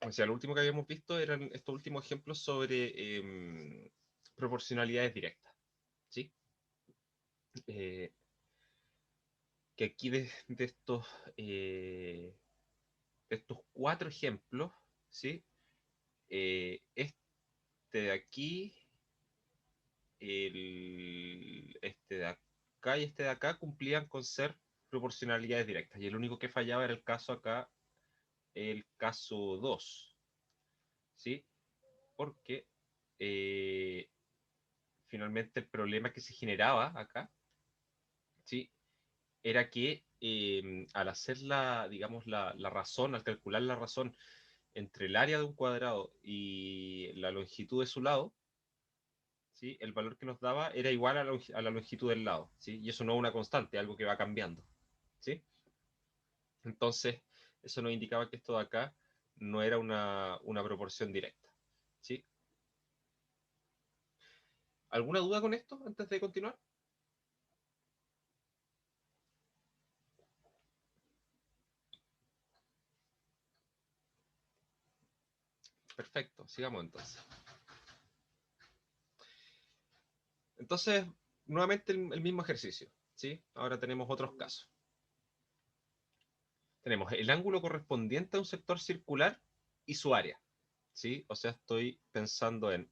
O sea, lo último que habíamos visto eran estos últimos ejemplos sobre proporcionalidades directas, ¿sí? Eh, que aquí eh, de estos cuatro ejemplos, ¿sí? Este de aquí, este de acá y este de acá cumplían con ser proporcionalidades directas. Y el único que fallaba era el caso acá, el caso 2, ¿sí? Porque eh, finalmente el problema que se generaba acá, ¿sí? Era que al hacer digamos, la razón, al calcular la razón entre el área de un cuadrado y la longitud de su lado, ¿sí? El valor que nos daba era igual a la longitud del lado, ¿sí? Y eso no es una constante, algo que va cambiando, ¿sí? Entonces, eso nos indicaba que esto de acá no era una proporción directa, ¿sí? ¿Alguna duda con esto antes de continuar? Perfecto, sigamos entonces. Entonces, nuevamente el mismo ejercicio, ¿sí? Ahora tenemos otros casos. Tenemos el ángulo correspondiente a un sector circular y su área, ¿sí? O sea, estoy pensando en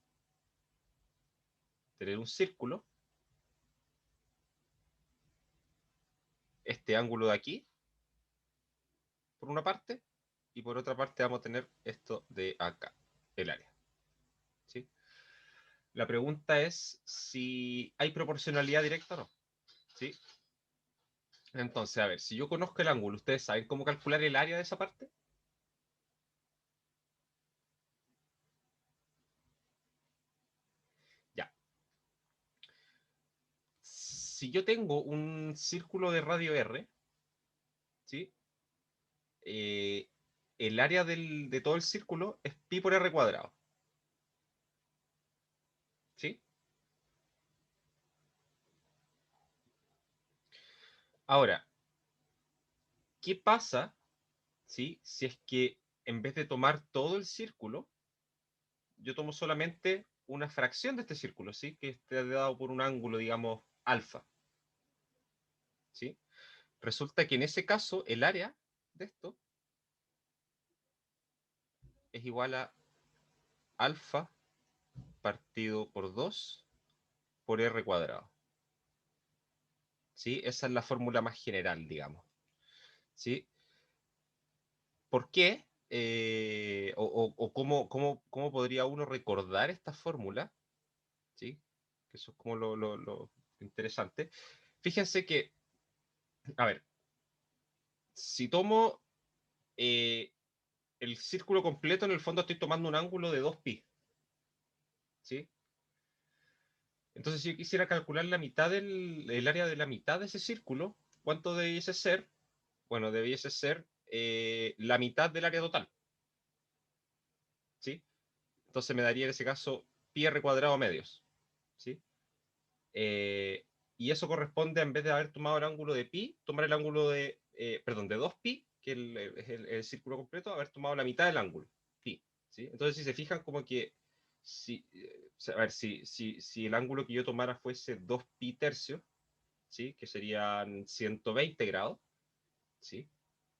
tener un círculo, este ángulo de aquí, por una parte, y por otra parte vamos a tener esto de acá, el área, ¿sí? La pregunta es si hay proporcionalidad directa o no, ¿sí? Entonces, a ver, si yo conozco el ángulo, ¿ustedes saben cómo calcular el área de esa parte? Ya. Si yo tengo un círculo de radio R, ¿sí? Eh, el área de todo el círculo es pi por r cuadrado, ¿sí? Ahora, ¿qué pasa, ¿sí? Si es que en vez de tomar todo el círculo, yo tomo solamente una fracción de este círculo, ¿sí? Que esté dado por un ángulo, digamos, alfa, ¿sí? Resulta que en ese caso el área de esto es igual a alfa partido por 2 por r cuadrado, ¿sí? Esa es la fórmula más general, digamos, ¿sí? ¿Por qué? O cómo podría uno recordar esta fórmula, ¿sí? Que eso es como lo interesante. Fíjense que, a ver, si tomo eh, el círculo completo, en el fondo estoy tomando un ángulo de 2pi, ¿sí? Entonces, si yo quisiera calcular la mitad el área de la mitad de ese círculo, ¿cuánto debiese ser? Bueno, debiese ser la mitad del área total, ¿sí? Entonces me daría en ese caso pi r cuadrado medios, ¿sí? Eh, y eso corresponde, en vez de haber tomado el ángulo de pi, tomar el ángulo perdón, de 2pi, que es el círculo completo, haber tomado la mitad del ángulo, pi, ¿sí? Entonces, si se fijan, como que, a ver, si el ángulo que yo tomara fuese 2pi tercios, ¿sí? Que serían 120 grados, ¿sí?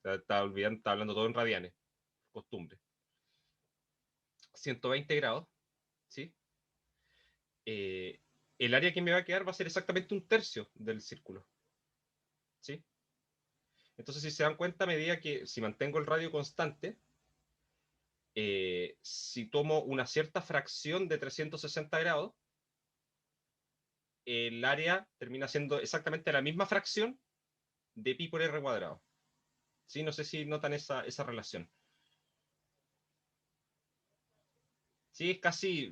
Está hablando todo en radianes, costumbre. 120 grados, ¿sí? Eh, el área que me va a quedar va a ser exactamente un tercio del círculo, ¿sí? Entonces, si se dan cuenta, a medida que si mantengo el radio constante, si tomo una cierta fracción de 360 grados, el área termina siendo exactamente la misma fracción de pi por r cuadrado. ¿Sí? No sé si notan esa relación. Sí, es casi,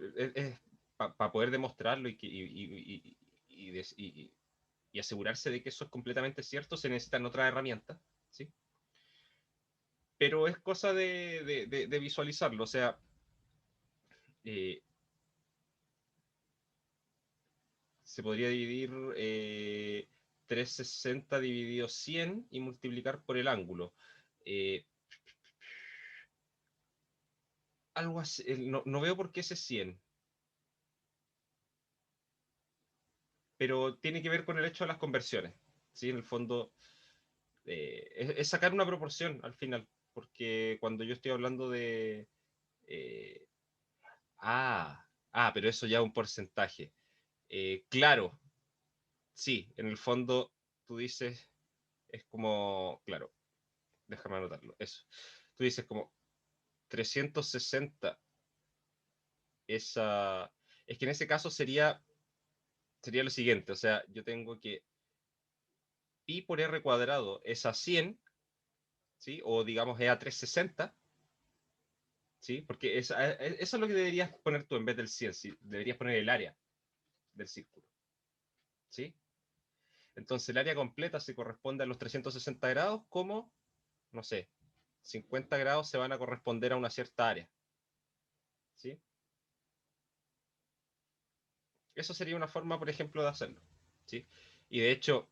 para poder demostrarlo y asegurarse de que eso es completamente cierto, se necesitan otras herramientas, ¿sí? Pero es cosa de visualizarlo, o sea, eh, se podría dividir 360 dividido 100 y multiplicar por el ángulo. Eh, Algo así, no veo por qué ese 100, pero tiene que ver con el hecho de las conversiones. ¿Sí? En el fondo, es sacar una proporción al final, porque cuando yo estoy hablando de... eh, pero eso ya es un porcentaje. Claro, sí, en el fondo tú dices, es como, claro, déjame anotarlo, eso. Tú dices como 360, esa... Es que en ese caso sería lo siguiente, o sea, yo tengo que pi por r cuadrado es a 100, ¿sí? O digamos es a 360, ¿sí? Porque eso es lo que deberías poner tú en vez del 100, ¿sí? Deberías poner el área del círculo, ¿sí? Entonces el área completa se corresponde a los 360 grados como, no sé, 50 grados se van a corresponder a una cierta área, ¿sí? Eso sería una forma, por ejemplo, de hacerlo, ¿sí? Y de hecho,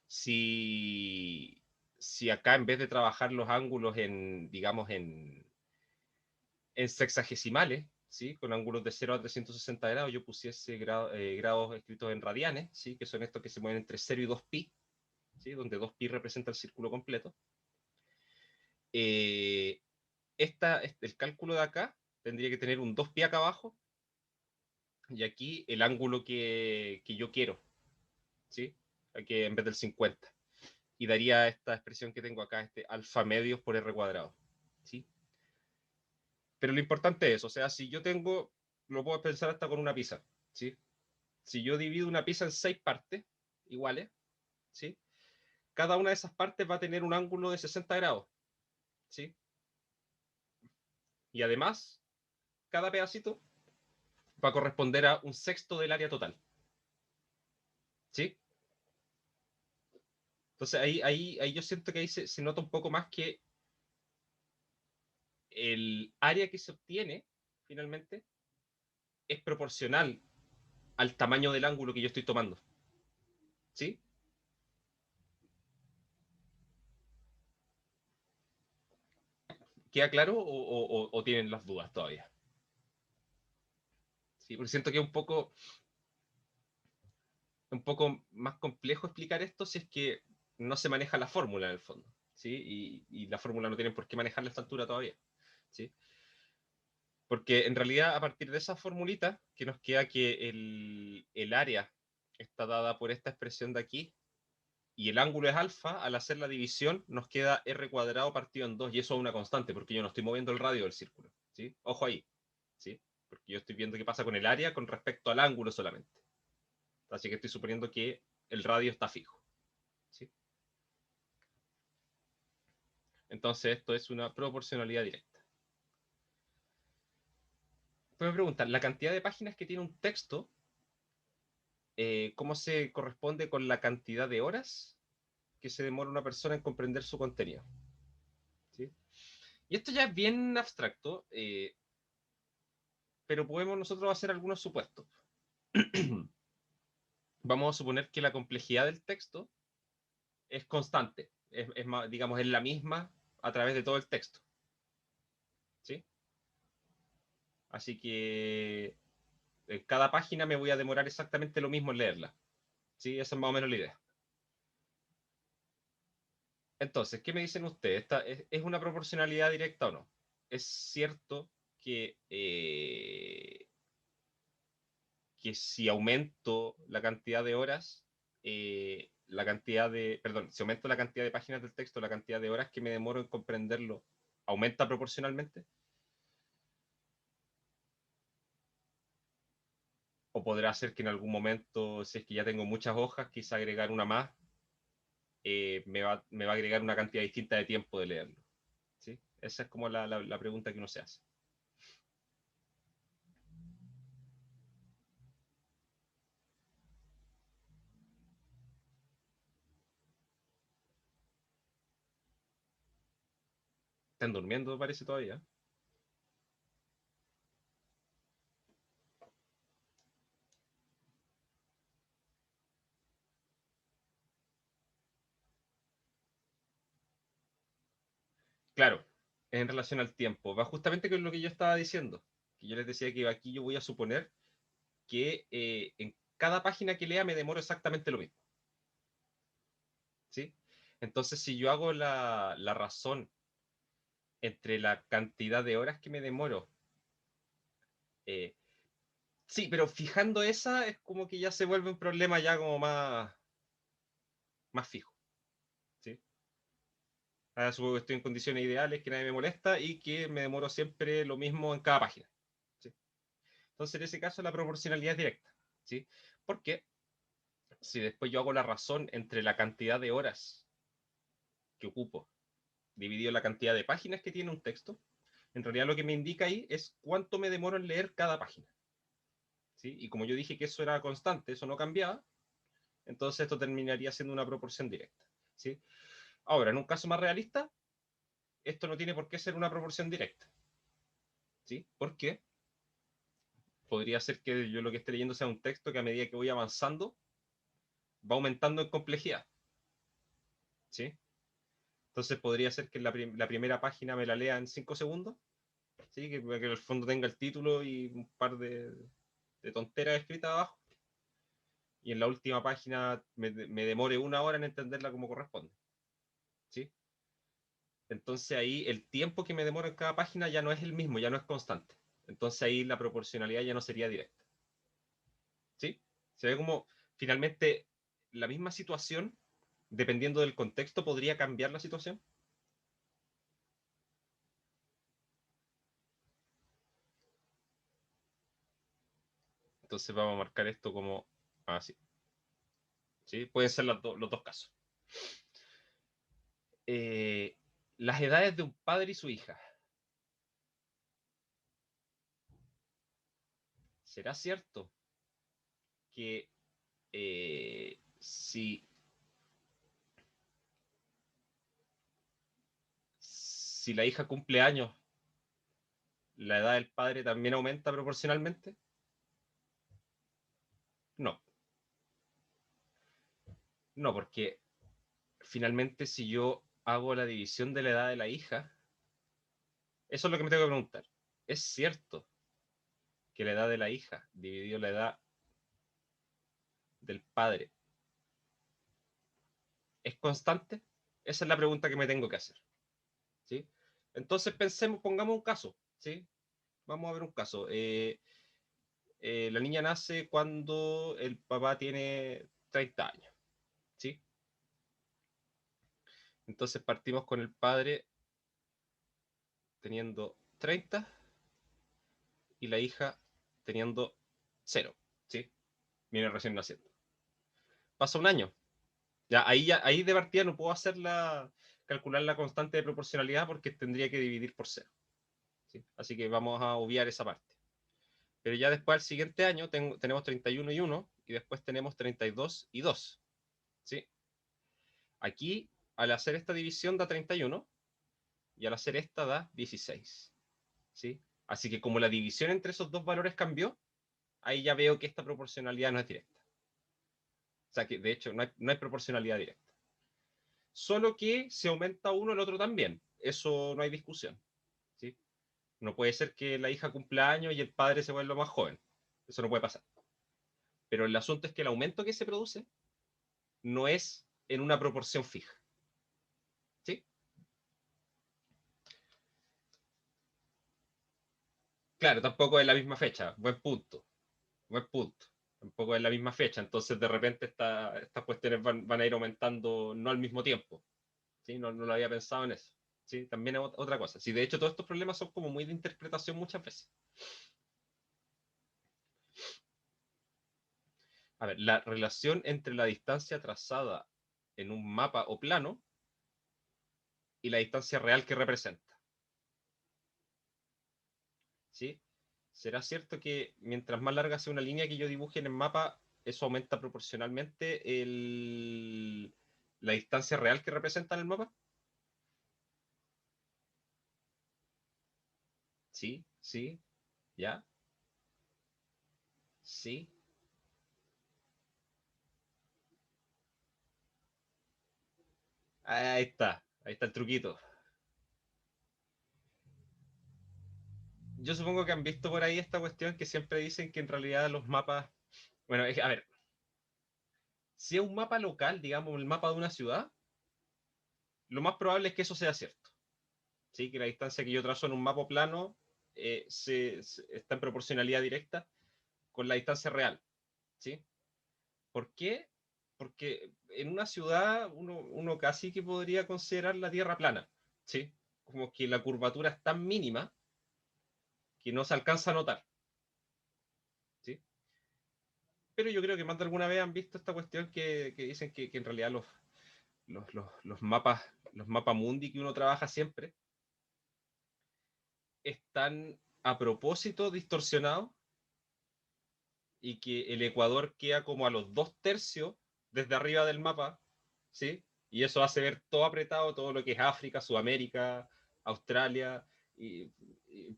si, si acá en vez de trabajar los ángulos en, digamos, en sexagesimales, ¿sí? Con ángulos de 0 a 360 grados, yo pusiese grados escritos en radianes, ¿sí? Que son estos que se mueven entre 0 y 2pi, ¿sí? Donde 2pi representa el círculo completo. Eh, el cálculo de acá tendría que tener un 2pi acá abajo y aquí el ángulo que yo quiero, ¿sí? Aquí en vez del 50. Y daría esta expresión que tengo acá, este alfa medios por r cuadrado, ¿sí? Pero lo importante es, o sea, si yo tengo, lo puedo pensar hasta con una pizza, ¿sí? Si yo divido una pizza en 6 partes iguales, ¿sí? Cada una de esas partes va a tener un ángulo de 60 grados, ¿sí? Y además, cada pedacito va a corresponder a un sexto del área total, ¿sí? Entonces ahí yo siento que ahí se nota un poco más que el área que se obtiene finalmente es proporcional al tamaño del ángulo que yo estoy tomando, ¿sí? ¿Queda claro o tienen las dudas todavía? Sí, porque siento que es un poco más complejo explicar esto si es que no se maneja la fórmula en el fondo, ¿sí? Y la fórmula no tienen por qué manejarla a esta altura todavía, ¿sí? Porque en realidad a partir de esa formulita que nos queda que el área está dada por esta expresión de aquí y el ángulo es alfa, al hacer la división nos queda r cuadrado partido en 2 y eso es una constante porque yo no estoy moviendo el radio del círculo, ¿sí? Ojo ahí, ¿sí? Porque yo estoy viendo qué pasa con el área con respecto al ángulo solamente. Así que estoy suponiendo que el radio está fijo, ¿sí? Entonces esto es una proporcionalidad directa. Pues me preguntan, la cantidad de páginas que tiene un texto, ¿cómo se corresponde con la cantidad de horas que se demora una persona en comprender su contenido? ¿Sí? Y esto ya es bien abstracto, pero podemos nosotros hacer algunos supuestos. Vamos a suponer que la complejidad del texto es constante, digamos, es la misma a través de todo el texto, ¿sí? Así que en cada página me voy a demorar exactamente lo mismo en leerla, ¿sí? Esa es más o menos la idea. Entonces, ¿qué me dicen ustedes? ¿Es una proporcionalidad directa o no? Es cierto que si aumento la cantidad de horas, perdón, si aumento la cantidad de páginas del texto, la cantidad de horas que me demoro en comprenderlo, ¿aumenta proporcionalmente? ¿O podrá ser que en algún momento, si es que ya tengo muchas hojas, quizá agregar una más, me va a agregar una cantidad distinta de tiempo de leerlo? ¿Sí? Esa es como la pregunta que uno se hace. ¿Están durmiendo, parece todavía? Claro. en relación al tiempo. Va justamente con lo que yo estaba diciendo. Que yo les decía que aquí yo voy a suponer que en cada página que lea me demoro exactamente lo mismo. ¿Sí? Entonces, si yo hago la razón entre la cantidad de horas que me demoro, eh, sí, pero fijando esa es como que ya se vuelve un problema ya como más fijo. ¿Sí? Ahora supongo que estoy en condiciones ideales, que nadie me molesta y que me demoro siempre lo mismo en cada página. ¿Sí? Entonces, en ese caso, la proporcionalidad es directa. ¿Sí? Porque si después yo hago la razón entre la cantidad de horas que ocupo dividido la cantidad de páginas que tiene un texto, en realidad lo que me indica ahí es cuánto me demoro en leer cada página. ¿Sí? Y como yo dije que eso era constante, eso no cambiaba, entonces esto terminaría siendo una proporción directa. ¿Sí? Ahora, en un caso más realista, esto no tiene por qué ser una proporción directa. ¿Sí? ¿Por qué? Podría ser que yo lo que esté leyendo sea un texto que a medida que voy avanzando va aumentando en complejidad. ¿Sí? Entonces podría ser que la primera página me la lea en 5 segundos, ¿sí? Que en el fondo tenga el título y un par de tonteras escritas abajo, y en la última página me demore una hora en entenderla como corresponde. ¿Sí? Entonces ahí el tiempo que me demora en cada página ya no es el mismo, ya no es constante. Entonces ahí la proporcionalidad ya no sería directa. ¿Sí? Se ve como finalmente la misma situación, dependiendo del contexto, podría cambiar la situación. Entonces vamos a marcar esto como así. ¿Sí? Pueden ser los dos casos. Eh, las edades de un padre y su hija. ¿Será cierto que si la hija cumple años, la edad del padre también aumenta proporcionalmente? No, no, porque finalmente si yo hago la división de la edad de la hija, eso es lo que me tengo que preguntar. ¿Es cierto que la edad de la hija dividido la edad del padre es constante? Esa es la pregunta que me tengo que hacer. ¿Sí? Entonces pensemos, pongamos un caso. ¿Sí? Vamos a ver un caso. La niña nace cuando el papá tiene 30 años. ¿Sí? Entonces partimos con el padre teniendo 30 y la hija teniendo 0. ¿Sí? Viene recién naciendo. Pasa un año. Ya, ahí de partida no puedo calcular la constante de proporcionalidad porque tendría que dividir por 0. ¿Sí? Así que vamos a obviar esa parte. Pero ya después, al siguiente año, tenemos 31 y 1 y después tenemos 32 y 2. ¿Sí? Aquí, al hacer esta división da 31 y al hacer esta da 16. ¿Sí? Así que como la división entre esos dos valores cambió, ahí ya veo que esta proporcionalidad no es directa. O sea que de hecho no hay proporcionalidad directa. Solo que si aumenta uno, el otro también. Eso no hay discusión. ¿Sí? No puede ser que la hija cumpla años y el padre se vuelva más joven. Eso no puede pasar. Pero el asunto es que el aumento que se produce no es en una proporción fija. ¿Sí? Claro, tampoco es la misma fecha. Buen punto. Buen punto. Tampoco es la misma fecha. Entonces, de repente, estas cuestiones van a ir aumentando no al mismo tiempo. ¿Sí? No lo había pensado en eso. ¿Sí? También es otra cosa. Sí, de hecho, todos estos problemas son como muy de interpretación muchas veces. A ver, la relación entre la distancia trazada en un mapa o plano y la distancia real que representa. ¿Sí? ¿Será cierto que mientras más larga sea una línea que yo dibuje en el mapa, eso aumenta proporcionalmente la distancia real que representa en el mapa? Sí, sí, ya, sí. Ahí está el truquito. yo supongo que han visto por ahí esta cuestión que siempre dicen que en realidad los mapas, bueno, a ver, si es un mapa local, digamos, el mapa de una ciudad, lo más probable es que eso sea cierto. ¿Sí? Que la distancia que yo trazo en un mapa plano está en proporcionalidad directa con la distancia real. ¿Sí? ¿Por qué? Porque en una ciudad uno casi que podría considerar la Tierra plana. ¿Sí? Como que la curvatura es tan mínima que no se alcanza a notar. ¿Sí? Pero yo creo que más de alguna vez han visto esta cuestión que dicen que en realidad los mapas mundi que uno trabaja siempre están a propósito distorsionados y que el Ecuador queda como a los 2/3 desde arriba del mapa, ¿sí? Y eso hace ver todo apretado, todo lo que es África, Sudamérica, Australia, y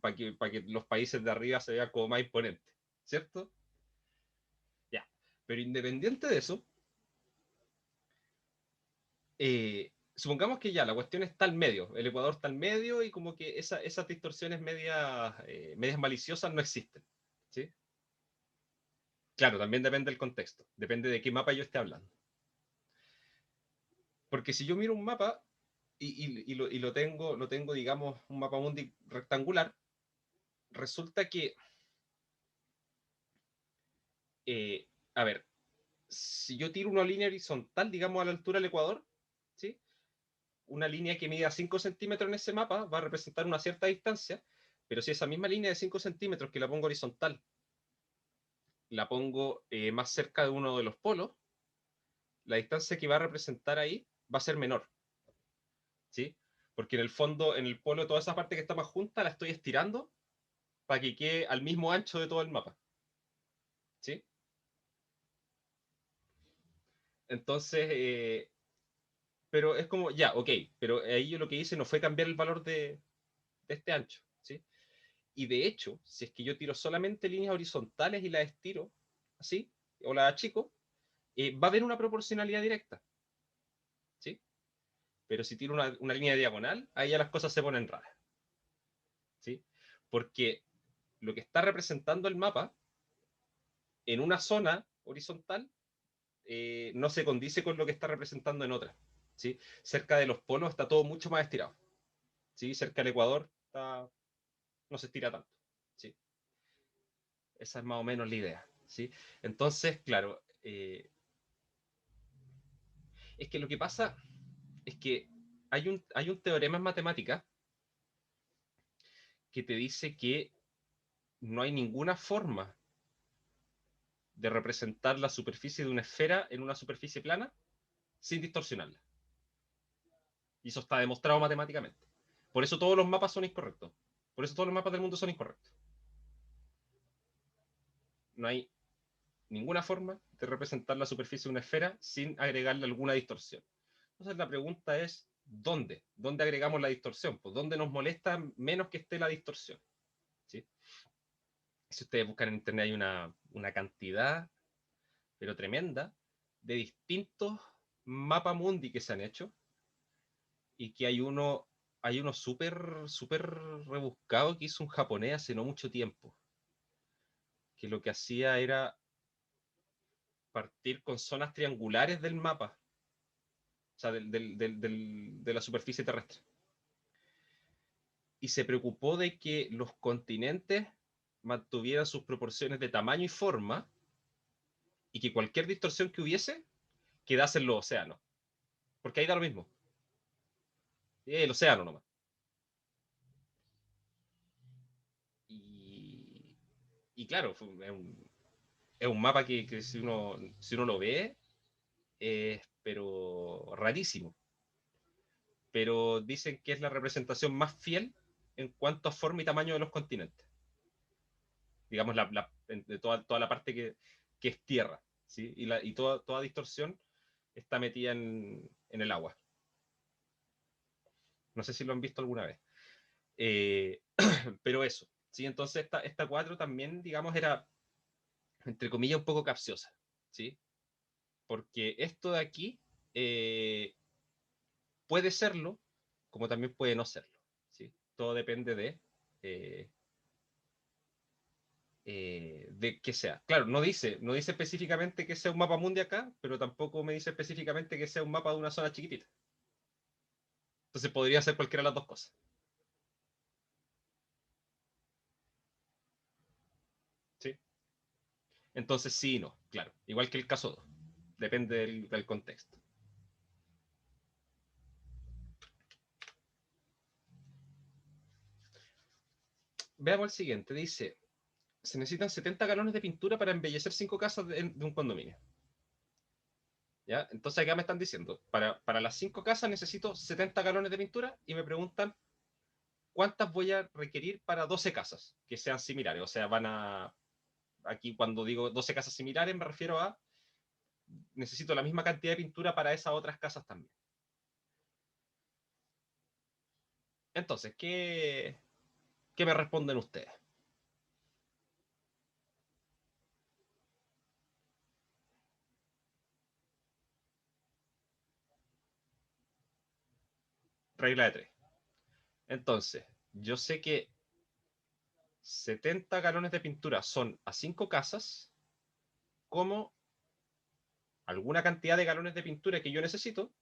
para que los países de arriba se vean como más imponentes, ¿cierto? Ya. Pero independiente de eso, supongamos que ya la cuestión está al medio, el Ecuador está al medio y como que esas distorsiones medias maliciosas no existen, ¿sí? Claro, también depende del contexto, depende de qué mapa yo esté hablando. Porque si yo miro un mapa lo tengo, digamos, un mapa mundi rectangular, resulta que, a ver, si yo tiro una línea horizontal, digamos, a la altura del Ecuador, ¿sí? Una línea que mida 5 centímetros en ese mapa va a representar una cierta distancia, pero si esa misma línea de 5 centímetros que la pongo horizontal, la pongo más cerca de uno de los polos, la distancia que va a representar ahí va a ser menor, ¿sí? Porque en el fondo, en el polo, toda esa parte que está más junta la estoy estirando para que quede al mismo ancho de todo el mapa, ¿sí? Entonces, pero es como, ya, ok, pero ahí yo lo que hice no fue cambiar el valor de este ancho, ¿sí? Y de hecho, si es que yo tiro solamente líneas horizontales y las estiro, así, o las achico, va a haber una proporcionalidad directa, ¿sí? Pero si tiro una línea diagonal, ahí ya las cosas se ponen raras, ¿sí? Porque lo que está representando el mapa en una zona horizontal no se condice con lo que está representando en otra, ¿sí? Cerca de los polos está todo mucho más estirado, ¿sí? Cerca del Ecuador no se estira tanto, ¿sí? Esa es más o menos la idea, ¿sí? Entonces, claro, es que lo que pasa es que hay un teorema en matemática que te dice que no hay ninguna forma de representar la superficie de una esfera en una superficie plana sin distorsionarla. Y eso está demostrado matemáticamente. Por eso todos los mapas son incorrectos. Por eso todos los mapas del mundo son incorrectos. No hay ninguna forma de representar la superficie de una esfera sin agregarle alguna distorsión. Entonces la pregunta es, ¿dónde? ¿Dónde agregamos la distorsión? Pues ¿dónde nos molesta menos que esté la distorsión? ¿Sí? Si ustedes buscan en internet hay una cantidad, pero tremenda, de distintos mapas mundi que se han hecho y que hay uno súper rebuscado que hizo un japonés hace no mucho tiempo, que lo que hacía era partir con zonas triangulares del mapa, o sea, de la superficie terrestre. Y se preocupó de que los continentes mantuvieran sus proporciones de tamaño y forma y que cualquier distorsión que hubiese quedase en los océanos. Porque ahí da lo mismo. El océano nomás. Y, y claro, es un mapa que si uno lo ve, es pero rarísimo. Pero dicen que es la representación más fiel en cuanto a forma y tamaño de los continentes. Digamos, de toda la parte que es tierra, ¿sí? Y toda distorsión está metida en el agua. No sé si lo han visto alguna vez. Eh, pero eso, ¿sí? Entonces esta 4 también, digamos, era, entre comillas, un poco capciosa, ¿sí? Porque esto de aquí puede serlo, como también puede no serlo, ¿sí? Todo depende de, eh, de que sea. Claro, no dice específicamente que sea un mapa mundi acá, pero tampoco me dice específicamente que sea un mapa de una zona chiquitita. Entonces podría ser cualquiera de las dos cosas. ¿Sí? Entonces sí y no, claro. Igual que el caso 2. Depende del contexto. Veamos el siguiente. Dice, se necesitan 70 galones de pintura para embellecer 5 casas de un condominio. ¿Ya? Entonces acá me están diciendo, para las 5 casas necesito 70 galones de pintura y me preguntan cuántas voy a requerir para 12 casas que sean similares. O sea, aquí cuando digo 12 casas similares me refiero a, necesito la misma cantidad de pintura para esas otras casas también. Entonces, ¿qué me responden ustedes? Regla de 3. Entonces, yo sé que 70 galones de pintura son a 5 casas, como alguna cantidad de galones de pintura que yo necesito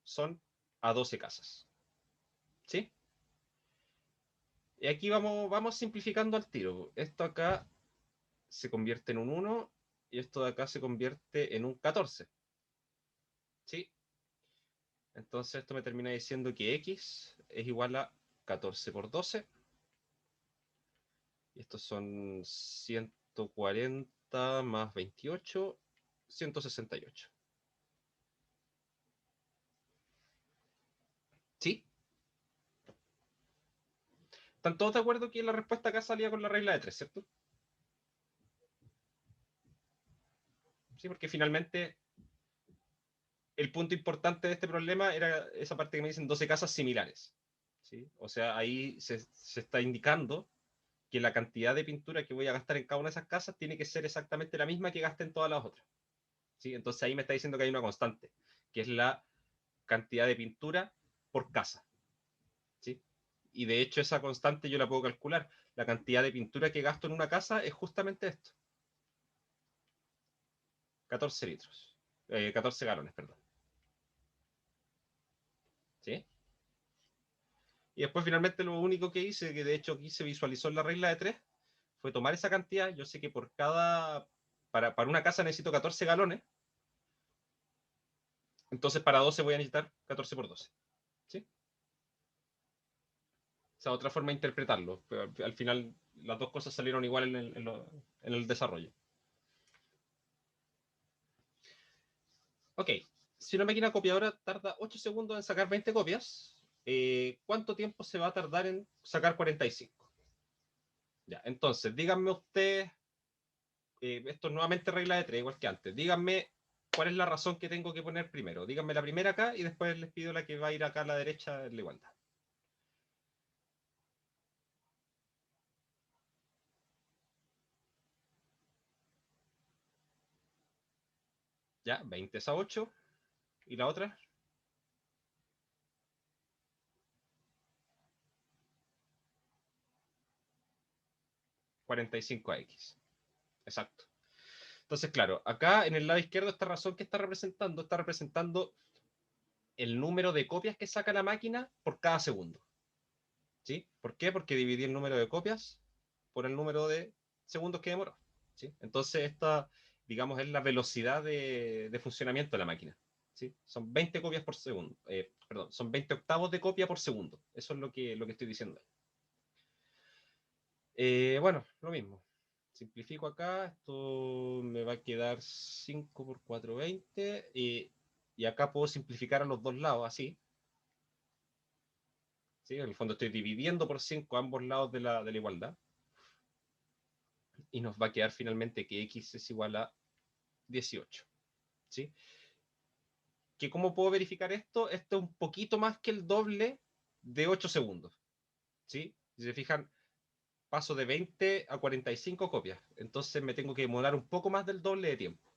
son a 12 casas. ¿Sí? Y aquí vamos simplificando al tiro. Esto acá se convierte en un 1 y esto de acá se convierte en un 14. ¿Sí? Entonces esto me termina diciendo que x es igual a 14 por 12. Y estos son 140 más 28, 168. ¿Sí? ¿Están todos de acuerdo que la respuesta acá salía con la regla de 3, cierto? Sí, porque finalmente el punto importante de este problema era esa parte que me dicen 12 casas similares. ¿Sí? O sea, ahí se está indicando que la cantidad de pintura que voy a gastar en cada una de esas casas tiene que ser exactamente la misma que gaste en todas las otras. ¿Sí? Entonces ahí me está diciendo que hay una constante, que es la cantidad de pintura por casa. ¿Sí? Y de hecho esa constante yo la puedo calcular. La cantidad de pintura que gasto en una casa es justamente esto. 14 litros. 14 galones, perdón. ¿Sí? Y después finalmente lo único que hice, que de hecho aquí se visualizó en la regla de 3, fue tomar esa cantidad. Yo sé que para una casa necesito 14 galones, entonces para 12 voy a necesitar 14 por 12. ¿Sí? Esa otra forma de interpretarlo. Pero al final las dos cosas salieron igual en el desarrollo. Ok, si una máquina copiadora tarda 8 segundos en sacar 20 copias, ¿cuánto tiempo se va a tardar en sacar 45? Ya, entonces, díganme ustedes, esto es nuevamente regla de 3, igual que antes. Díganme cuál es la razón que tengo que poner primero. Díganme la primera acá y después les pido la que va a ir acá a la derecha en la igualdad. Ya, 20 es a 8. ¿Y la otra? 45 a X. Exacto. Entonces, claro, acá en el lado izquierdo esta razón que está representando el número de copias que saca la máquina por cada segundo. ¿Sí? ¿Por qué? Porque dividí el número de copias por el número de segundos que demoró. ¿Sí? Entonces, esta, digamos, es la velocidad de funcionamiento de la máquina. ¿Sí? Son 20 copias por segundo. Perdón, son 20 octavos de copia por segundo. Eso es lo que estoy diciendo ahí. Bueno, lo mismo. Simplifico acá. Esto me va a quedar 5 por 4, 20. Y acá puedo simplificar a los dos lados, así. ¿Sí? En el fondo estoy dividiendo por 5 ambos lados de la igualdad. Y nos va a quedar finalmente que x es igual a 18. ¿Sí? ¿Que ¿Cómo puedo verificar esto? Esto es un poquito más que el doble de 8 segundos. ¿Sí? Si se fijan, paso de 20 a 45 copias. Entonces me tengo que demorar un poco más del doble de tiempo.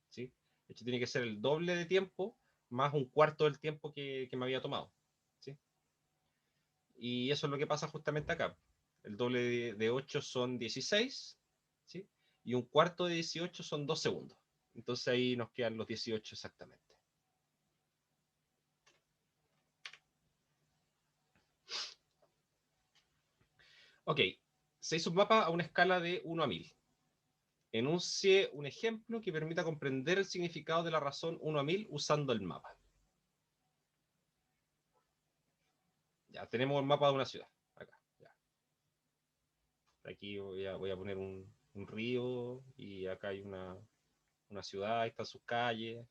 ¿Sí? De hecho, tiene que ser el doble de tiempo más un cuarto del tiempo que me había tomado. ¿Sí? Y eso es lo que pasa justamente acá. El doble de 8 son 16, ¿sí? Y un cuarto de 18 son 2 segundos. Entonces ahí nos quedan los 18 exactamente. Ok, se hizo un mapa a una escala de 1 a 1000. Enuncie un ejemplo que permita comprender el significado de la razón 1 a 1000 usando el mapa. Ya, tenemos el mapa de una ciudad. Acá, ya. Aquí voy a poner un río y acá hay una ciudad, ahí están sus calles.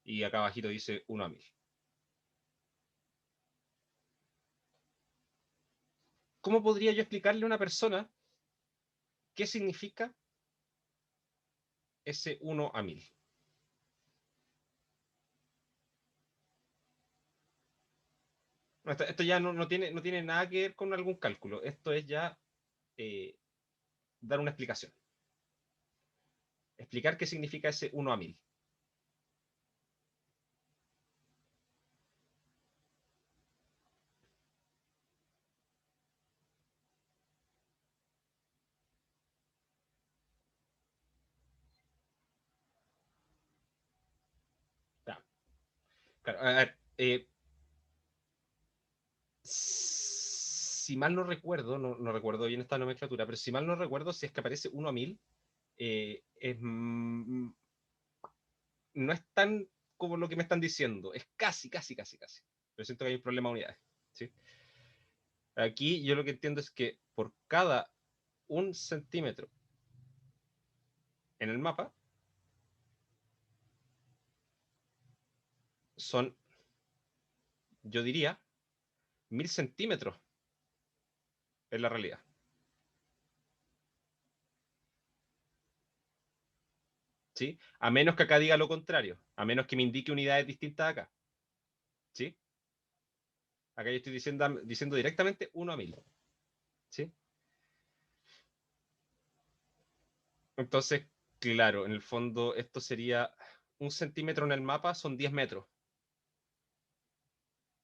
Y acá abajito dice 1 a 1000. ¿Cómo podría yo explicarle a una persona qué significa ese 1 a 1000? Esto ya no tiene nada que ver con algún cálculo. Esto es ya eh, dar una explicación. Explicar qué significa ese 1 a 1000. Ya, claro, a ver, si mal no recuerdo, no recuerdo bien esta nomenclatura, pero si mal no recuerdo, si es que aparece 1 a 1000, no es tan como lo que me están diciendo, es casi. Pero siento que hay un problema de unidades. ¿Sí? Aquí yo lo que entiendo es que por cada 1 centímetro en el mapa son, yo diría, 1000 centímetros en la realidad. ¿Sí? A menos que acá diga lo contrario, a menos que me indique unidades distintas acá. ¿Sí? Acá yo estoy diciendo directamente 1 a 1000. ¿Sí? Entonces, claro, en el fondo esto sería 1 centímetro en el mapa, son 10 metros.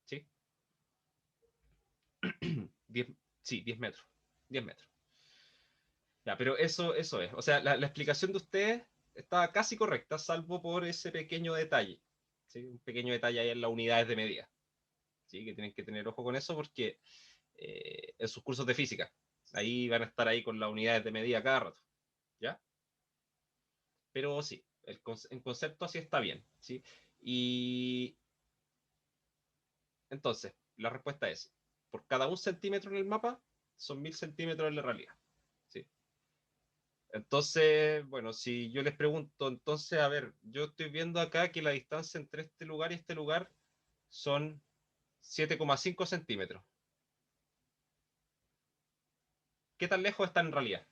¿Sí? 10, sí, 10 metros. 10 metros. Ya, pero eso es. O sea, la explicación de ustedes está casi correcta, salvo por ese pequeño detalle. ¿Sí? Un pequeño detalle ahí en las unidades de medida. ¿Sí? Que tienen que tener ojo con eso porque en sus cursos de física, ahí van a estar ahí con las unidades de medida cada rato. ¿Ya? Pero sí, en concepto así está bien. ¿Sí? Y entonces, la respuesta es, por cada 1 centímetro en el mapa, son 1000 centímetros en la realidad. ¿Sí? Entonces, bueno, si yo les pregunto, entonces, a ver, yo estoy viendo acá que la distancia entre este lugar y este lugar son 7,5 centímetros. ¿Qué tan lejos está en realidad?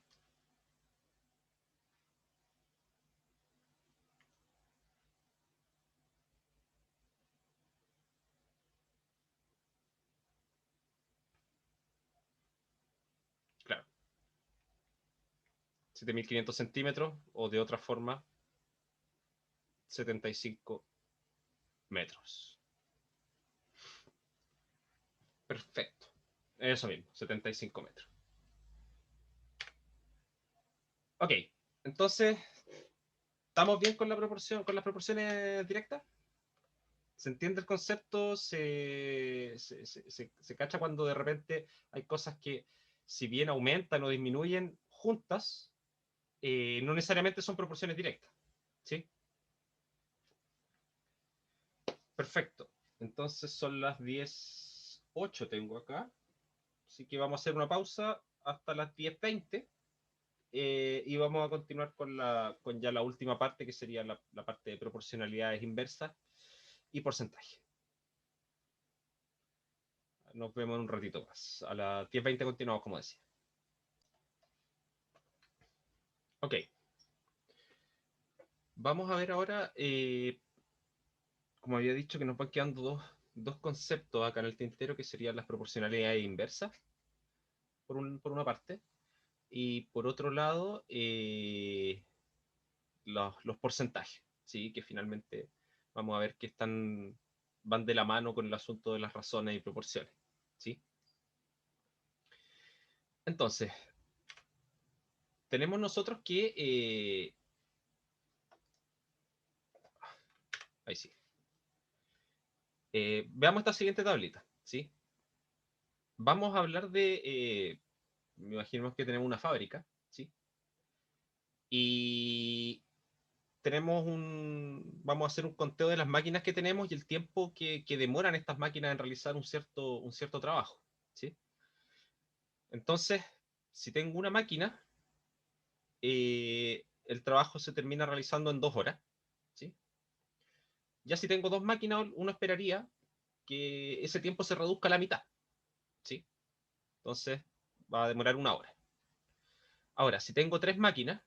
Claro, 7500 centímetros o de otra forma, 75 metros. Perfecto. Eso mismo, 75 metros. Ok, entonces, ¿estamos bien con la proporción, con las proporciones directas? ¿Se entiende el concepto? Se cacha cuando de repente hay cosas que, si bien aumentan o disminuyen juntas, no necesariamente son proporciones directas. ¿Sí? Perfecto. Entonces son las 10:08 tengo acá. Así que vamos a hacer una pausa hasta las 10:20 y vamos a continuar con ya la última parte, que sería la parte de proporcionalidades inversas y porcentaje. Nos vemos en un ratito más. A las 10:20 continuamos, como decía. Ok, vamos a ver ahora, como había dicho, que nos van quedando dos conceptos acá en el tintero, que serían las proporcionalidades inversas, por una parte, y por otro lado, los porcentajes, ¿sí? Que finalmente vamos a ver que van de la mano con el asunto de las razones y proporciones. ¿Sí? Entonces, tenemos nosotros que... ahí sí. Veamos esta siguiente tablita, ¿sí? Vamos a hablar de... me imaginemos que tenemos una fábrica, ¿sí? Y tenemos vamos a hacer un conteo de las máquinas que tenemos y el tiempo que demoran estas máquinas en realizar un cierto trabajo, ¿sí? Entonces, si tengo una máquina, el trabajo se termina realizando en 2 horas, ¿sí? Ya si tengo dos máquinas, uno esperaría que ese tiempo se reduzca a la mitad, ¿sí? Entonces, va a demorar 1 hora. Ahora, si tengo tres máquinas,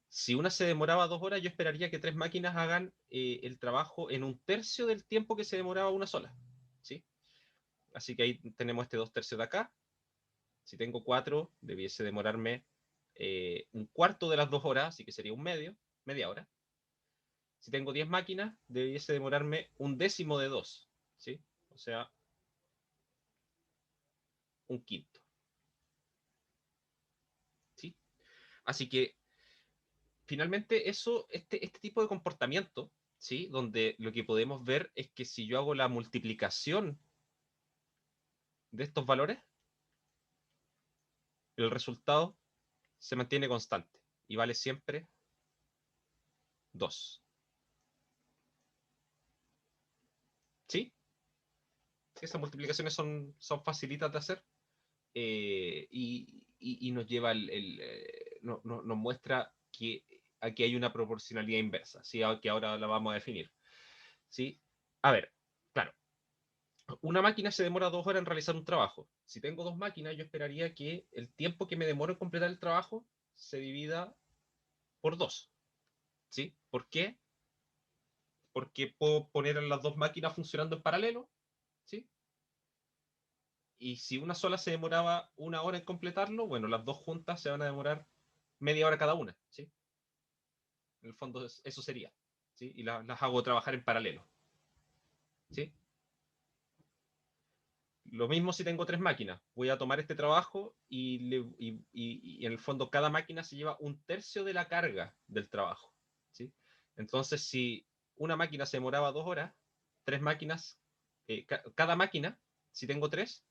si una se demoraba 2 horas, yo esperaría que tres máquinas hagan el trabajo en un tercio del tiempo que se demoraba una sola, ¿sí? Así que ahí tenemos este 2/3 de acá. Si tengo cuatro, debiese demorarme un cuarto de las 2 horas, así que sería media hora. Si tengo 10 máquinas, debiese demorarme un décimo de 2, ¿sí? O sea, un quinto, ¿sí? Así que finalmente este tipo de comportamiento, ¿sí? Donde lo que podemos ver es que si yo hago la multiplicación de estos valores, el resultado se mantiene constante y vale siempre 2. ¿Sí? Sí, esas multiplicaciones son facilitas de hacer y nos lleva nos muestra que aquí hay una proporcionalidad inversa, ¿sí? Que ahora la vamos a definir. ¿Sí? A ver, claro, una máquina se demora 2 horas en realizar un trabajo. Si tengo dos máquinas, yo esperaría que el tiempo que me demoro en completar el trabajo se divida por 2. ¿Sí? ¿Por qué? Porque puedo poner a las dos máquinas funcionando en paralelo, ¿sí? Y si una sola se demoraba 1 hora en completarlo, bueno, las dos juntas se van a demorar media hora cada una, ¿sí? En el fondo eso sería, ¿sí? Y las hago trabajar en paralelo, ¿sí? Lo mismo si tengo tres máquinas. Voy a tomar este trabajo y en el fondo cada máquina se lleva un tercio de la carga del trabajo, ¿sí? Entonces, si una máquina se demoraba 2 horas, tres máquinas, cada máquina, si tengo tres,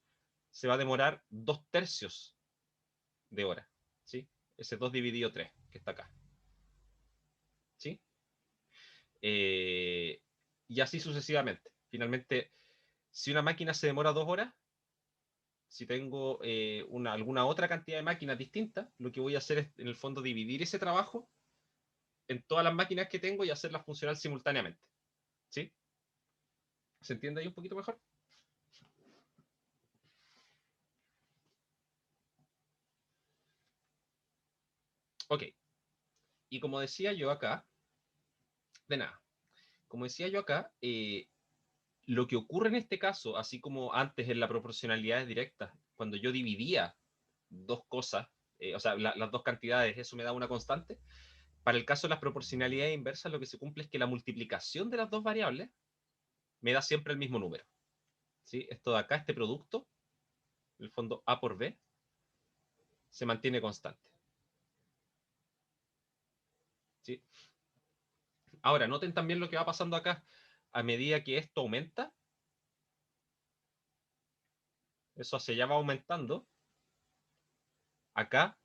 se va a demorar 2/3 de hora, ¿sí? Ese 2 dividido 3 que está acá, ¿sí? Eh, y así sucesivamente. Finalmente, si una máquina se demora 2 horas, si tengo alguna otra cantidad de máquinas distintas, lo que voy a hacer es, en el fondo, dividir ese trabajo en todas las máquinas que tengo y hacerlas funcionar simultáneamente. ¿Sí? ¿Se entiende ahí un poquito mejor? Ok. Y como decía yo acá, de nada, como decía yo acá, lo que ocurre en este caso, así como antes en la proporcionalidad directa, cuando yo dividía dos cosas, o sea, las dos cantidades, eso me da una constante. Para el caso de las proporcionalidades inversas, lo que se cumple es que la multiplicación de las dos variables me da siempre el mismo número. ¿Sí? Esto de acá, este producto, el fondo A por B, se mantiene constante. ¿Sí? Ahora, noten también lo que va pasando acá. A medida que esto aumenta, eso se ya va aumentando, acá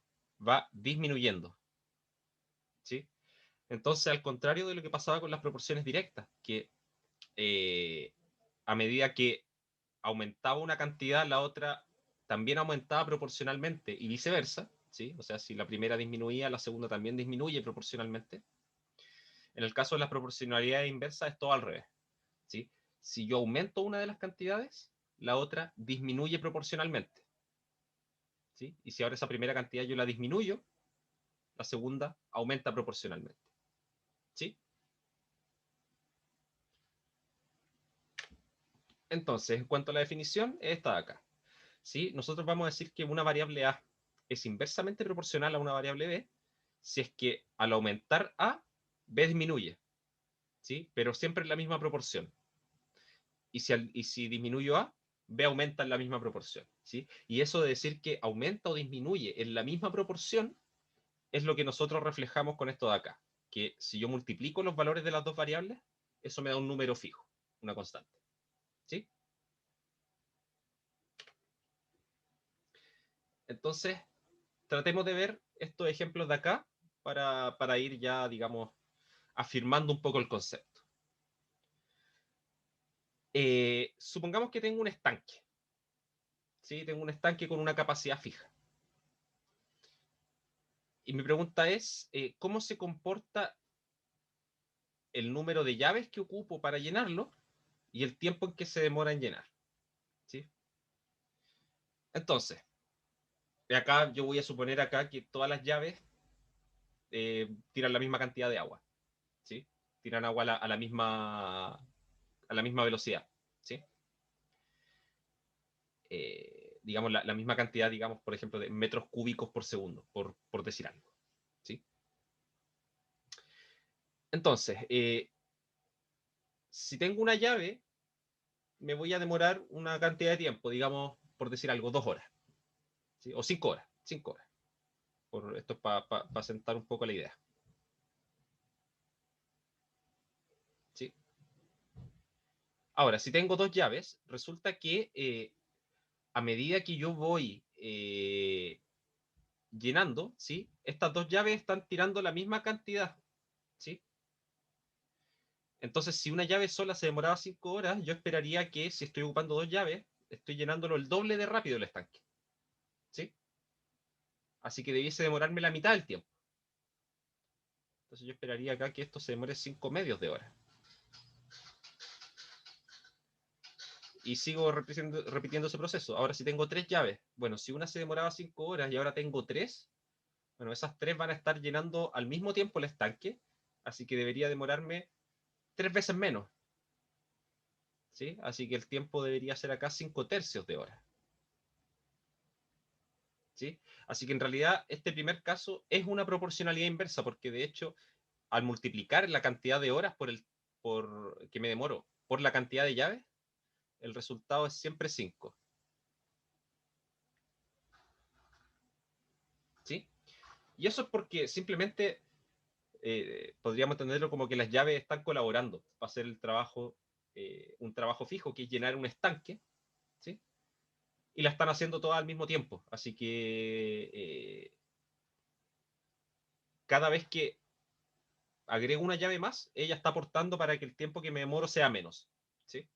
va disminuyendo. ¿Sí? Entonces, al contrario de lo que pasaba con las proporciones directas, que eh, a medida que aumentaba una cantidad, la otra también aumentaba proporcionalmente y viceversa, ¿sí? O sea, si la primera disminuía, la segunda también disminuye proporcionalmente. En el caso de las proporcionalidades inversas es todo al revés, ¿sí? Si yo aumento una de las cantidades, la otra disminuye proporcionalmente, ¿sí? Y si ahora esa primera cantidad yo la disminuyo, la segunda aumenta proporcionalmente, ¿sí? Entonces, en cuanto a la definición, esta de acá, ¿sí? Nosotros vamos a decir que una variable A es inversamente proporcional a una variable B si es que al aumentar A, B disminuye, ¿sí? Pero siempre en la misma proporción. Y si disminuyo A, B aumenta en la misma proporción, ¿sí? Y eso de decir que aumenta o disminuye en la misma proporción es lo que nosotros reflejamos con esto de acá, que si yo multiplico los valores de las dos variables, eso me da un número fijo, una constante, ¿sí? Entonces, tratemos de ver estos ejemplos de acá para ir ya, digamos, afirmando un poco el concepto. Supongamos que tengo un estanque, ¿sí? Tengo un estanque con una capacidad fija. Y mi pregunta es, ¿cómo se comporta el número de llaves que ocupo para llenarlo y el tiempo en que se demora en llenar? ¿Sí? Entonces, de acá yo voy a suponer acá que todas las llaves tiran la misma cantidad de agua, ¿sí? Tiran agua a la misma velocidad, ¿sí? Digamos, la misma cantidad, digamos, por ejemplo, de metros cúbicos por segundo, por decir algo, ¿sí? Entonces, si tengo una llave, me voy a demorar una cantidad de tiempo, digamos, por decir algo, 2 horas, ¿sí? O 5 horas, 5 horas. Esto es para sentar un poco la idea, ¿sí? Ahora, si tengo dos llaves, resulta que a medida que yo voy llenando, ¿sí? Estas dos llaves están tirando la misma cantidad, ¿sí? Entonces, si una llave sola se demoraba 5 horas, yo esperaría que si estoy ocupando dos llaves, estoy llenándolo el doble de rápido el estanque, ¿sí? Así que debiese demorarme la mitad del tiempo. Entonces yo esperaría acá que esto se demore 5 medios de hora. Y sigo repitiendo ese proceso. Ahora, si tengo tres llaves, bueno, si una se demoraba 5 horas y ahora tengo tres, bueno, esas tres van a estar llenando al mismo tiempo el estanque, así que debería demorarme 3 veces menos, ¿sí? Así que el tiempo debería ser acá 5 tercios de hora, ¿sí? Así que en realidad este primer caso es una proporcionalidad inversa, porque de hecho, al multiplicar la cantidad de horas por que me demoro por la cantidad de llaves, el resultado es siempre 5, ¿sí? Y eso es porque simplemente podríamos entenderlo como que las llaves están colaborando para hacer el trabajo, un trabajo fijo, que es llenar un estanque, ¿sí? Y la están haciendo todas al mismo tiempo. Así que cada vez que agrego una llave más, ella está aportando para que el tiempo que me demoro sea menos, ¿sí?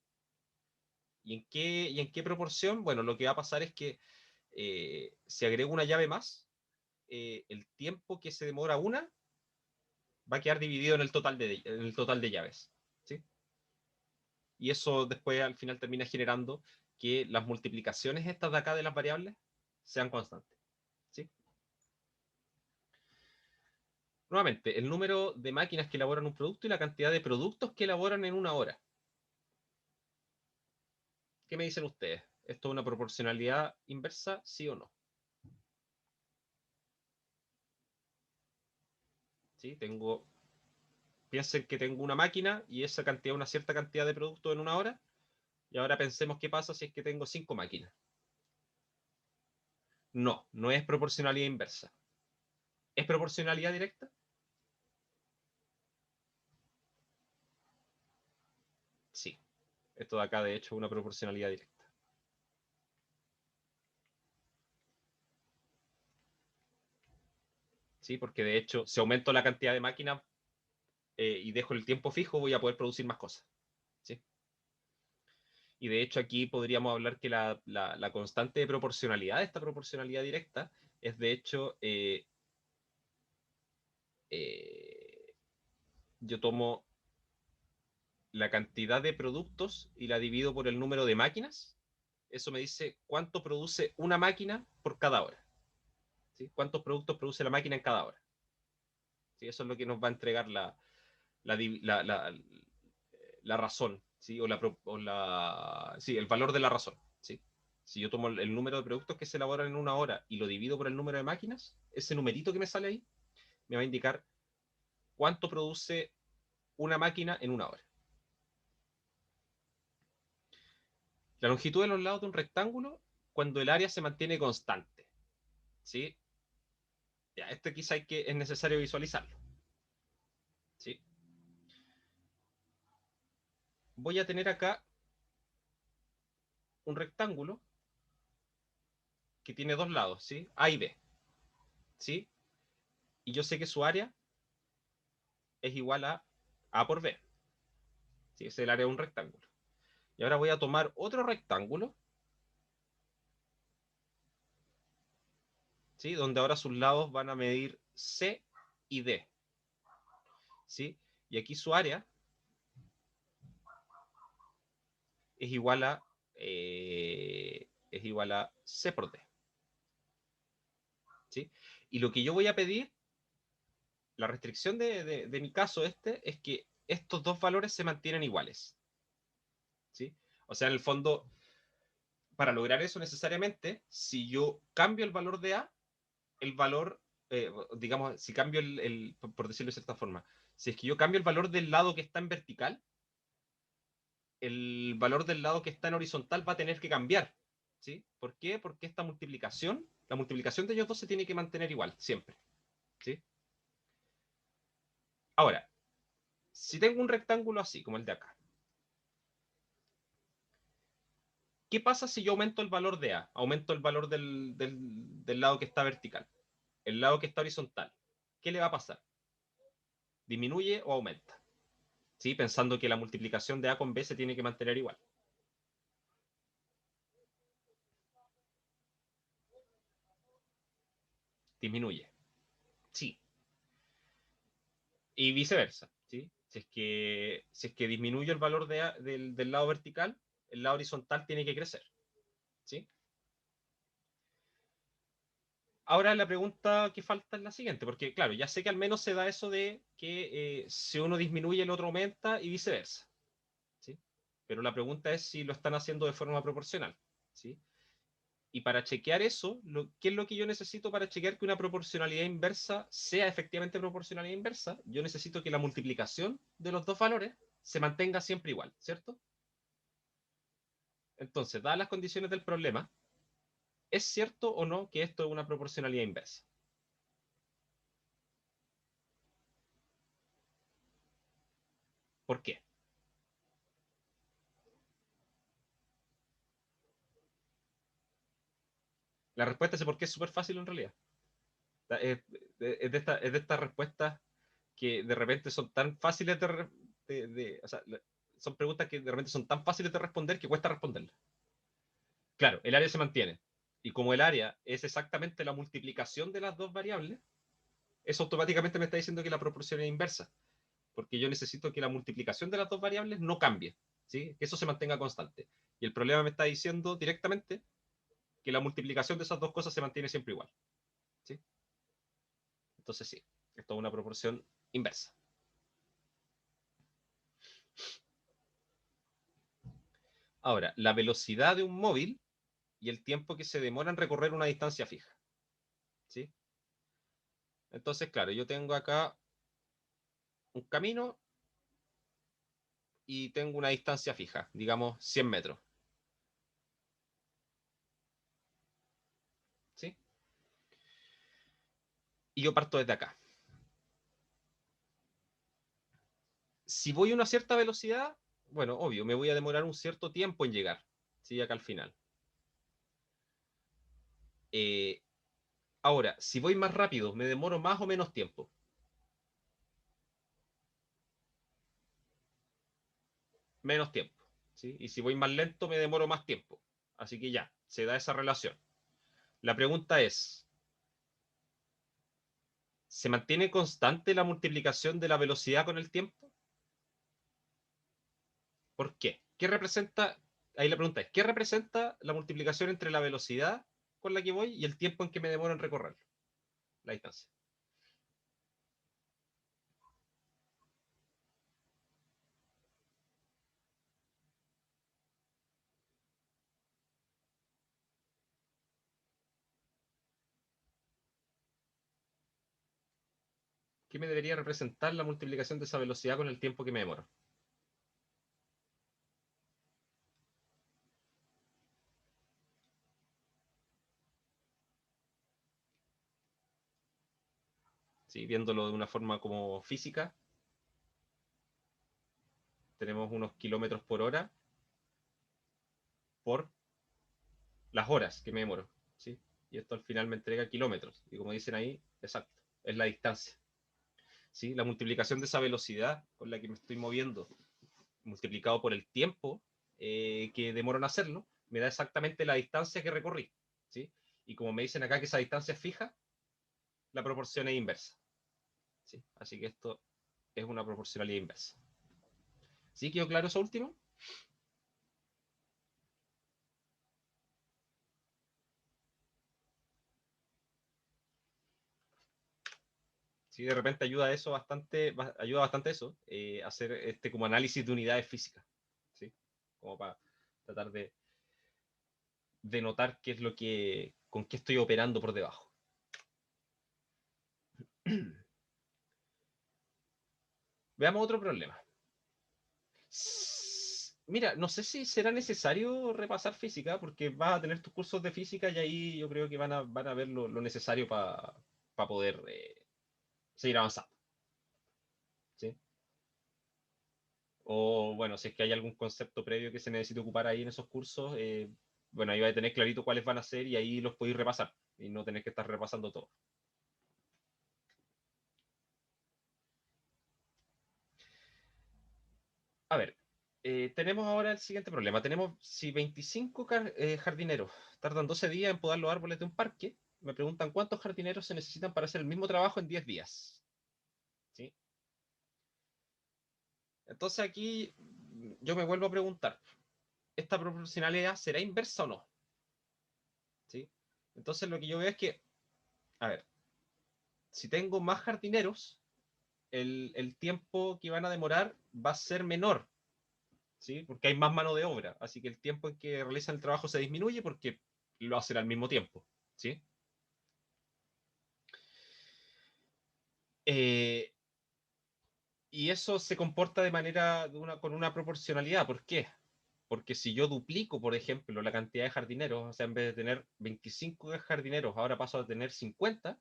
¿Y en qué proporción? Bueno, lo que va a pasar es que si agrego una llave más, el tiempo que se demora una va a quedar dividido en el total de llaves, ¿sí? Y eso después al final termina generando que las multiplicaciones estas de acá de las variables sean constantes, ¿sí? Nuevamente, el número de máquinas que elaboran un producto y la cantidad de productos que elaboran en una hora. ¿Qué me dicen ustedes? ¿Esto es una proporcionalidad inversa, sí o no? ¿Sí? Piensen que tengo una máquina y esa cantidad, una cierta cantidad de productos en una hora. Y ahora pensemos qué pasa si es que tengo 5 máquinas. No, no es proporcionalidad inversa. ¿Es proporcionalidad directa? Sí. Esto de acá, de hecho, es una proporcionalidad directa. ¿Sí? Porque de hecho, si aumento la cantidad de máquinas y dejo el tiempo fijo, voy a poder producir más cosas, ¿sí? Y de hecho aquí podríamos hablar que la constante de proporcionalidad, esta proporcionalidad directa, es de hecho, eh, yo tomo la cantidad de productos y la divido por el número de máquinas. Eso me dice cuánto produce una máquina por cada hora, ¿sí? Cuántos productos produce la máquina en cada hora, ¿sí? Eso es lo que nos va a entregar la, la, la, la razón, ¿sí? Sí, el valor de la razón, ¿sí? Si yo tomo el número de productos que se elaboran en una hora y lo divido por el número de máquinas, ese numerito que me sale ahí me va a indicar cuánto produce una máquina en una hora. La longitud de los lados de un rectángulo cuando el área se mantiene constante. ¿Sí? Ya, esto quizá es necesario visualizarlo. ¿Sí? Voy a tener acá un rectángulo que tiene dos lados, ¿sí? A y B. ¿Sí? Y yo sé que su área es igual a A por B. ¿Sí? Es el área de un rectángulo. Y ahora voy a tomar otro rectángulo, ¿sí? Donde ahora sus lados van a medir C y D. ¿Sí? Y aquí su área es igual a C por D. ¿Sí? Y lo que yo voy a pedir, la restricción de mi caso es que estos dos valores se mantienen iguales. ¿Sí? O sea, en el fondo, para lograr eso necesariamente, si yo cambio el valor de A, el valor, digamos, si cambio por decirlo de cierta forma, si es que yo cambio el valor del lado que está en vertical, el valor del lado que está en horizontal va a tener que cambiar. ¿Sí? ¿Por qué? Porque esta multiplicación, la multiplicación de ellos dos se tiene que mantener igual, siempre. ¿Sí? Ahora, si tengo un rectángulo así, como el de acá, ¿qué pasa si yo aumento el valor de A? Aumento el valor del lado que está vertical. El lado que está horizontal. ¿Qué le va a pasar? ¿Disminuye o aumenta? ¿Sí? Pensando que la multiplicación de A con B se tiene que mantener igual. Disminuye. Sí. Y viceversa. ¿Sí? Si es que disminuye el valor del lado vertical, el lado horizontal tiene que crecer. ¿Sí? Ahora la pregunta que falta es la siguiente, porque claro, ya sé que al menos se da eso de que si uno disminuye, el otro aumenta y viceversa. ¿Sí? Pero la pregunta es si lo están haciendo de forma proporcional. ¿Sí? Y para chequear eso, ¿qué es lo que yo necesito para chequear que una proporcionalidad inversa sea efectivamente proporcionalidad inversa? Yo necesito que la multiplicación de los dos valores se mantenga siempre igual, ¿cierto? Entonces, dadas las condiciones del problema, ¿es cierto o no que esto es una proporcionalidad inversa? ¿Por qué? La respuesta es porque es súper fácil en realidad. Es, es de estas respuestas que de repente son tan fáciles o sea, son preguntas que de repente son tan fáciles de responder que cuesta responderlas. Claro, el área se mantiene. Y como el área es exactamente la multiplicación de las dos variables, eso automáticamente me está diciendo que la proporción es inversa. Porque yo necesito que la multiplicación de las dos variables no cambie. ¿Sí? Que eso se mantenga constante. Y el problema me está diciendo directamente que la multiplicación de esas dos cosas se mantiene siempre igual. ¿Sí? Entonces sí, esto es una proporción inversa. Ahora, la velocidad de un móvil y el tiempo que se demora en recorrer una distancia fija. ¿Sí? Entonces, claro, yo tengo acá un camino y tengo una distancia fija, digamos 100 metros. ¿Sí? Y yo parto desde acá. Si voy a una cierta velocidad, bueno, obvio, me voy a demorar un cierto tiempo en llegar. ¿Sí? Acá al final. Eh, Ahora, si voy más rápido, me demoro más o menos tiempo. Menos tiempo. ¿Sí? Y si voy más lento, me demoro más tiempo. Así que ya, se da esa relación. La pregunta es, ¿se mantiene constante la multiplicación de la velocidad con el tiempo? ¿Por qué? ¿Qué representa? Ahí la pregunta es, ¿qué representa la multiplicación entre la velocidad con la que voy y el tiempo en que me demoro en recorrer la distancia? ¿Qué me debería representar la multiplicación de esa velocidad con el tiempo que me demoro? ¿sí? Viéndolo de una forma como física, tenemos unos kilómetros por hora por las horas que me demoro, ¿sí? Y esto al final me entrega kilómetros. Y como dicen ahí, exacto, es la distancia, ¿sí? La multiplicación de esa velocidad con la que me estoy moviendo, multiplicado por el tiempo que demoro en hacerlo, me da exactamente la distancia que recorrí, ¿sí? Y como me dicen acá que esa distancia es fija, la proporción es inversa, ¿sí? Así que esto es una proporcionalidad inversa. ¿Sí quedó claro eso último? Sí, de repente ayuda bastante eso, hacer este como análisis de unidades físicas, ¿sí? Como para tratar de notar qué es lo con qué estoy operando por debajo. Veamos otro problema. Mira, no sé si será necesario repasar física, porque vas a tener tus cursos de física y ahí yo creo que van a ver lo necesario para poder seguir avanzando, ¿sí? O bueno, si es que hay algún concepto previo que se necesite ocupar ahí en esos cursos, bueno, ahí va a tener clarito cuáles van a ser y ahí los podéis repasar y no tener que estar repasando todo. A ver, tenemos ahora el siguiente problema. Tenemos si 25 jardineros tardan 12 días en podar los árboles de un parque, me preguntan cuántos jardineros se necesitan para hacer el mismo trabajo en 10 días. ¿Sí? Entonces aquí yo me vuelvo a preguntar, ¿esta proporcionalidad será inversa o no? ¿Sí? Entonces lo que yo veo es que, a ver, si tengo más jardineros, el tiempo que van a demorar va a ser menor, ¿sí? Porque hay más mano de obra, así que el tiempo en que realizan el trabajo se disminuye porque lo hacen al mismo tiempo, ¿sí? Eh, y eso se comporta con una proporcionalidad. ¿Por qué? Porque si yo duplico, por ejemplo, la cantidad de jardineros, o sea, en vez de tener 25 jardineros, ahora paso a tener 50,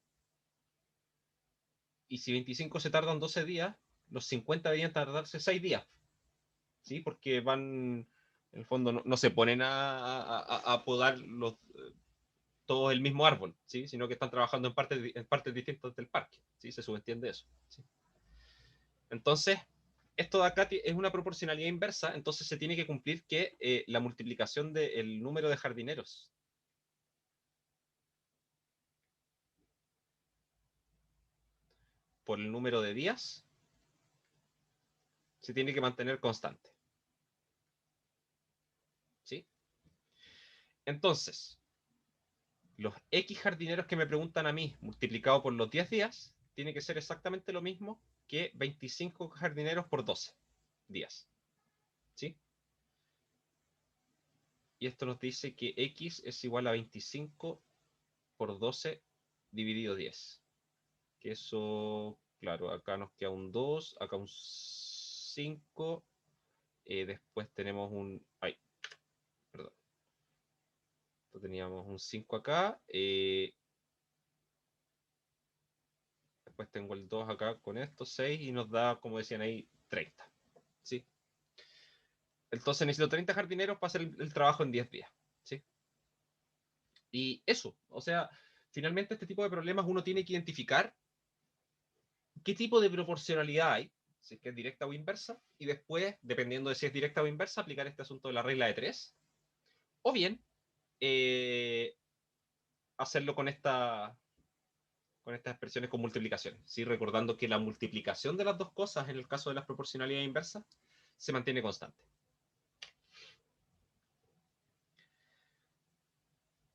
y si 25 se tardan 12 días, los 50 deberían tardarse 6 días, ¿sí? Porque en el fondo no se ponen a podar todo el mismo árbol, ¿sí? Sino que están trabajando en partes distintas del parque, ¿sí? Se subentiende eso, ¿sí? Entonces, esto de acá es una proporcionalidad inversa, entonces se tiene que cumplir que la multiplicación del número de jardineros por el número de días se tiene que mantener constante, ¿sí? Entonces, los X jardineros que me preguntan a mí multiplicado por los 10 días tiene que ser exactamente lo mismo que 25 jardineros por 12 días, ¿sí? Y esto nos dice que X es igual a 25 por 12 dividido 10. Que eso, claro, acá nos queda un 2, acá un 5, después tenemos ay, perdón, teníamos un 5 acá, después tengo el 2 acá con esto, 6, y nos da, como decían ahí, 30, ¿sí? Entonces necesito 30 jardineros para hacer el trabajo en 10 días, ¿sí? Y eso, o sea, finalmente este tipo de problemas uno tiene que identificar qué tipo de proporcionalidad hay, si es que es directa o inversa, y después, dependiendo de si es directa o inversa, aplicar este asunto de la regla de 3, o bien eh, hacerlo con estas expresiones con multiplicaciones, ¿sí? Recordando que la multiplicación de las dos cosas, en el caso de las proporcionalidades inversas, se mantiene constante.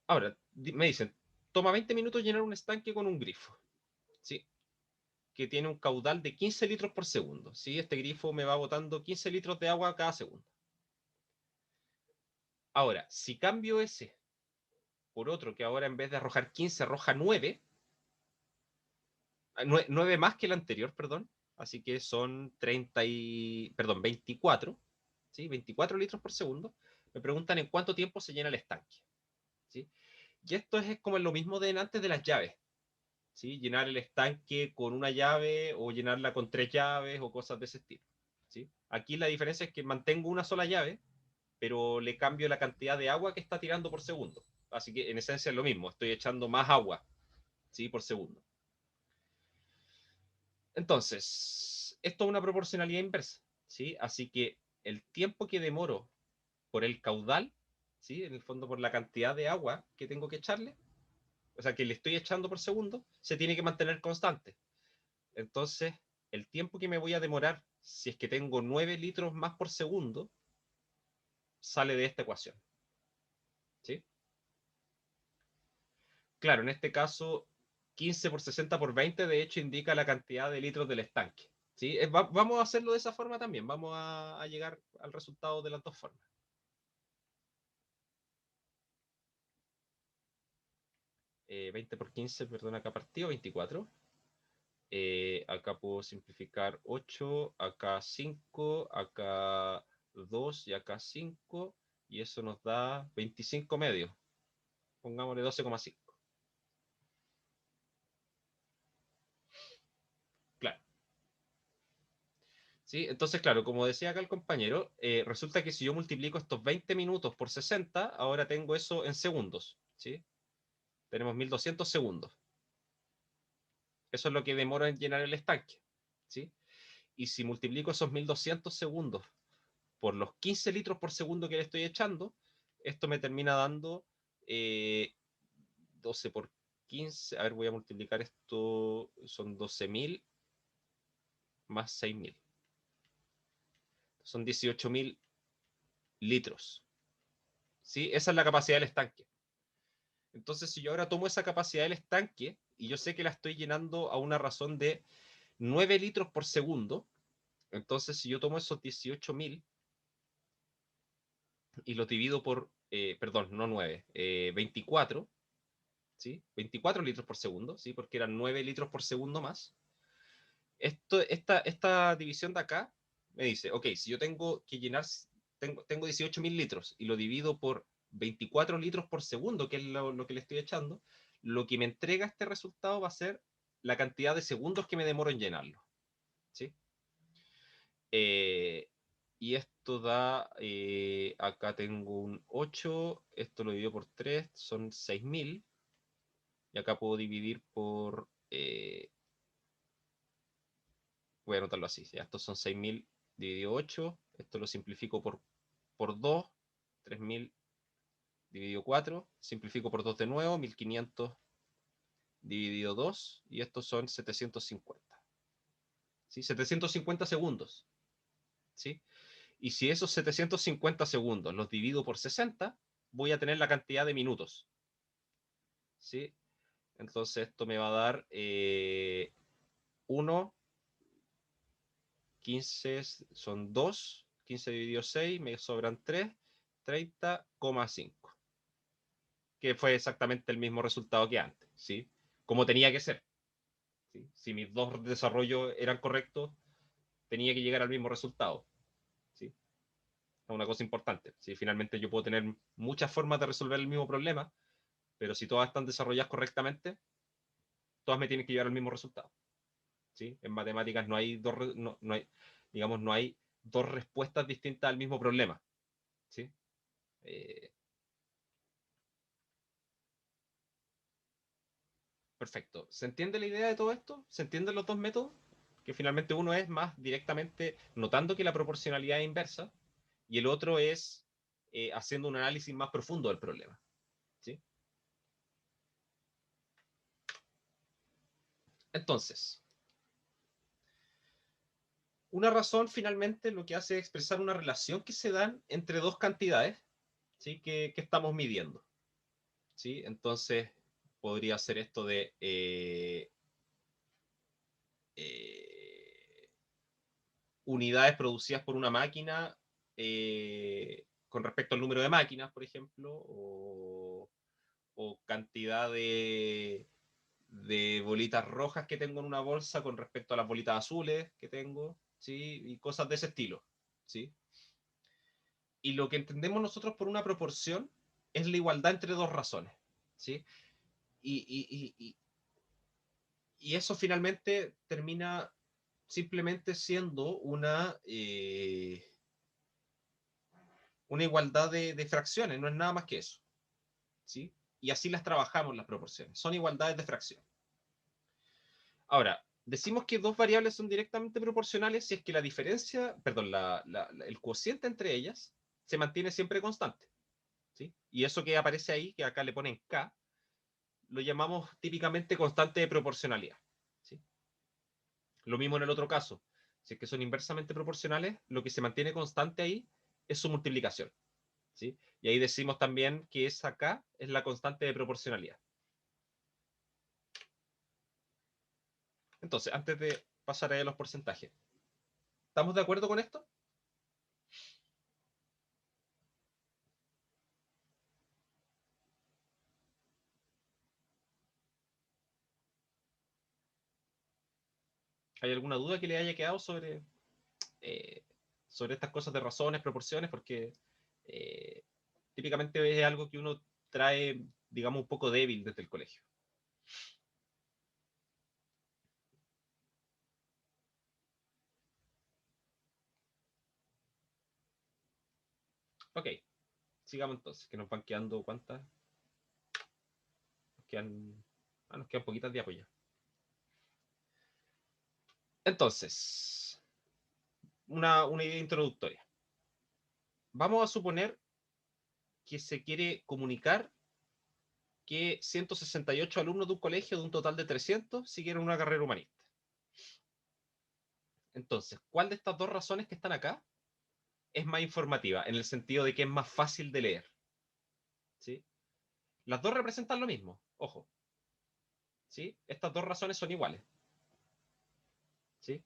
Ahora, me dicen, toma 20 minutos llenar un estanque con un grifo, ¿sí? Que tiene un caudal de 15 litros por segundo, ¿sí? Este grifo me va botando 15 litros de agua cada segundo. Ahora, si cambio ese por otro que ahora en vez de arrojar 15 arroja 9, 9 más que el anterior, perdón, así que son 24, ¿sí? 24 litros por segundo, me preguntan en cuánto tiempo se llena el estanque, ¿sí? Y esto es como lo mismo de antes de las llaves, ¿sí? Llenar el estanque con una llave o llenarla con 3 llaves o cosas de ese estilo, ¿sí? Aquí la diferencia es que mantengo una sola llave, pero le cambio la cantidad de agua que está tirando por segundo. Así que en esencia es lo mismo, estoy echando más agua, ¿sí? Por segundo. Entonces, esto es una proporcionalidad inversa, ¿sí? Así que el tiempo que demoro por el caudal, ¿sí? En el fondo por la cantidad de agua que tengo que echarle, o sea, que le estoy echando por segundo, se tiene que mantener constante. Entonces, el tiempo que me voy a demorar, si es que tengo 9 litros más por segundo, sale de esta ecuación, ¿sí? Claro, en este caso, 15 por 60 por 20, de hecho, indica la cantidad de litros del estanque, ¿sí? Vamos a hacerlo de esa forma también, vamos a llegar al resultado de las dos formas. 20 por 15, perdón, acá partido, 24. Acá puedo simplificar 8, acá 5, acá 2 y acá 5, y eso nos da 25 medios. Pongámosle 12,5. Claro. ¿Sí? Entonces, claro, como decía acá el compañero, resulta que si yo multiplico estos 20 minutos por 60, ahora tengo eso en segundos. ¿Sí? Tenemos 1200 segundos. Eso es lo que demora en llenar el estanque. ¿Sí? Y si multiplico esos 1200 segundos por los 15 litros por segundo que le estoy echando, esto me termina dando 12 por 15. A ver, voy a multiplicar esto. Son 12.000 más 6.000. Son 18.000 litros. ¿Sí? Esa es la capacidad del estanque. Entonces, si yo ahora tomo esa capacidad del estanque y yo sé que la estoy llenando a una razón de 9 litros por segundo, entonces si yo tomo esos 18.000 y los divido por, perdón, no 9, 24, ¿sí? 24 litros por segundo, ¿sí? Porque eran 9 litros por segundo más. Esta división de acá me dice, ok, si yo tengo que llenar, tengo 18.000 litros y lo divido por 24 litros por segundo, que es lo que le estoy echando, lo que me entrega este resultado va a ser la cantidad de segundos que me demoro en llenarlo. ¿Sí? Eh, y esto da, acá tengo un 8, esto lo divido por 3, son 6.000, y acá puedo dividir por, voy a anotarlo así, ya, estos son 6.000 dividido 8, esto lo simplifico por 2, 3.000 dividido 4, simplifico por 2 de nuevo, 1.500 dividido 2, y estos son 750. ¿Sí? 750 segundos. ¿Sí? Y si esos 750 segundos los divido por 60, voy a tener la cantidad de minutos. ¿Sí? Entonces esto me va a dar 1, 15, son 2, 15 dividido 6, me sobran 3, 30,5. Que fue exactamente el mismo resultado que antes, ¿sí? Como tenía que ser. ¿Sí? Si mis dos desarrollos eran correctos, tenía que llegar al mismo resultado. ¿Sí? Es una cosa importante. ¿Sí? Finalmente yo puedo tener muchas formas de resolver el mismo problema, pero si todas están desarrolladas correctamente, todas me tienen que llevar al mismo resultado. ¿Sí? En matemáticas no hay no hay, digamos, no hay dos respuestas distintas al mismo problema. ¿Sí? Eh, Perfecto. ¿Se entiende la idea de todo esto? ¿Se entienden los dos métodos? Que finalmente uno es más directamente notando que la proporcionalidad es inversa y el otro es haciendo un análisis más profundo del problema. ¿Sí? Entonces, una razón finalmente lo que hace es expresar una relación que se dan entre dos cantidades, ¿sí? que estamos midiendo. ¿Sí? Entonces, podría ser esto de eh, unidades producidas por una máquina con respecto al número de máquinas, por ejemplo, o cantidad de bolitas rojas que tengo en una bolsa con respecto a las bolitas azules que tengo, ¿sí? Y cosas de ese estilo, ¿sí? Y lo que entendemos nosotros por una proporción es la igualdad entre dos razones, ¿sí? Y, y, y, Y eso finalmente termina simplemente siendo una igualdad de fracciones, no es nada más que eso. ¿Sí? Y así las trabajamos las proporciones. Son igualdades de fracción. Ahora, decimos que dos variables son directamente proporcionales si es que la diferencia, perdón, el cociente entre ellas se mantiene siempre constante. ¿Sí? Y eso que aparece ahí, que acá le ponen K, lo llamamos típicamente constante de proporcionalidad. ¿Sí? Lo mismo en el otro caso. Si es que son inversamente proporcionales, lo que se mantiene constante ahí es su multiplicación. ¿Sí? Y ahí decimos también que esa K es la constante de proporcionalidad. Entonces, antes de pasar a los porcentajes, ¿estamos de acuerdo con esto? ¿Hay alguna duda que le haya quedado eh, sobre estas cosas de razones, proporciones? Porque eh, típicamente es algo que uno trae, digamos, un poco débil desde el colegio. Ok, sigamos entonces, que nos van quedando cuántas. Nos quedan, nos quedan poquitas diapos ya. Entonces, una idea introductoria. Vamos a suponer que se quiere comunicar que 168 alumnos de un colegio de un total de 300 siguieron una carrera humanista. Entonces, ¿cuál de estas dos razones que están acá es más informativa? En el sentido de que es más fácil de leer. ¿Sí? Las dos representan lo mismo, ojo. ¿Sí? Estas dos razones son iguales. ¿Sí?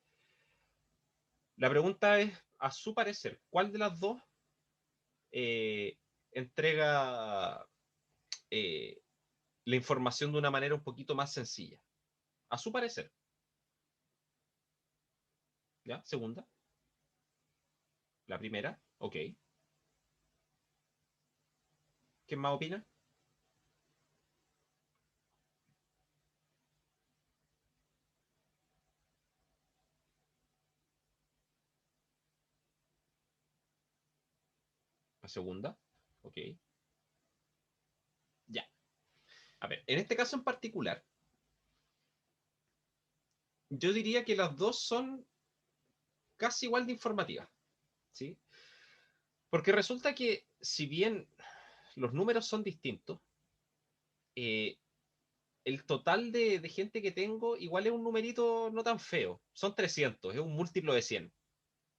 La pregunta es, a su parecer, ¿cuál de las dos eh, entrega eh, la información de una manera un poquito más sencilla? A su parecer. ¿Ya? Segunda. La primera. Ok. ¿Quién más opina? La segunda. Ok. Ya. A ver, en este caso en particular, yo diría que las dos son casi igual de informativas. ¿Sí? Porque resulta que si bien los números son distintos, eh, el total de gente que tengo igual es un numerito no tan feo. Son 300, es un múltiplo de 100.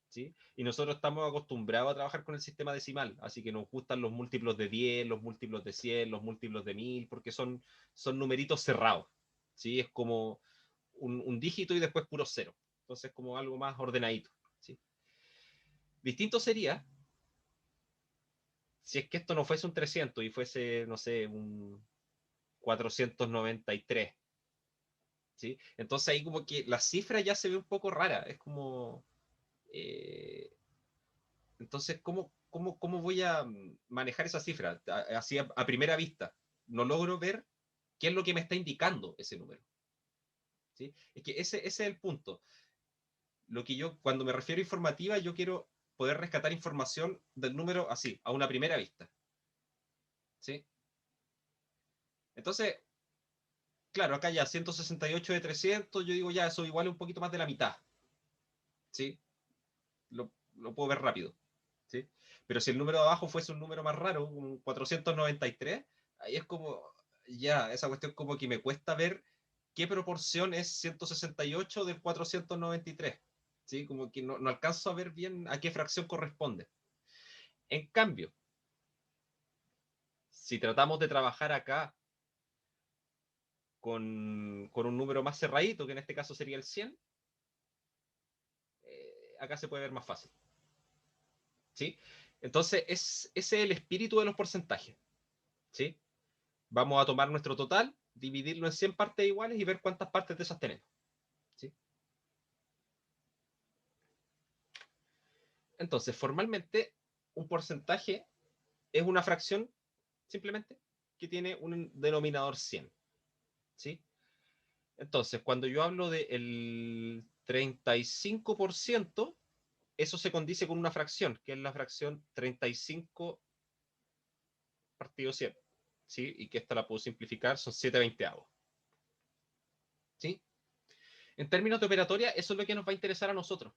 ¿Sí? Y nosotros estamos acostumbrados a trabajar con el sistema decimal, así que nos gustan los múltiplos de 10, los múltiplos de 100, los múltiplos de 1000, porque son numeritos cerrados. ¿Sí? Es como un dígito y después puro cero. Entonces, como algo más ordenadito. ¿Sí? Distinto sería si es que esto no fuese un 300 y fuese, no sé, un 493. ¿Sí? Entonces ahí como que la cifra ya se ve un poco rara. Es como... eh, entonces, ¿cómo voy a manejar esa cifra? Así a primera vista. No logro ver qué es lo que me está indicando ese número. ¿Sí? Es que ese es el punto. Lo que yo, cuando me refiero a informativa, yo quiero poder rescatar información del número así, a una primera vista. ¿Sí? Entonces, claro, acá ya 168 de 300, yo digo ya, eso igual es un poquito más de la mitad. ¿Sí? Lo puedo ver rápido. ¿Sí? Pero si el número de abajo fuese un número más raro, un 493, ahí es como, ya, esa cuestión como que me cuesta ver qué proporción es 168 del 493. ¿Sí? Como que no alcanzo a ver bien a qué fracción corresponde. En cambio, si tratamos de trabajar acá con un número más cerradito, que en este caso sería el 100, acá se puede ver más fácil. ¿Sí? Entonces, ese es el espíritu de los porcentajes. ¿Sí? Vamos a tomar nuestro total, dividirlo en 100 partes iguales y ver cuántas partes de esas tenemos. ¿Sí? Entonces, formalmente, un porcentaje es una fracción, simplemente, que tiene un denominador 100. ¿Sí? Entonces, cuando yo hablo del 35%, eso se condice con una fracción, que es la fracción 35 partido 100, ¿sí? Y que esta la puedo simplificar, son 7/20. ¿Sí? En términos de operatoria, eso es lo que nos va a interesar a nosotros,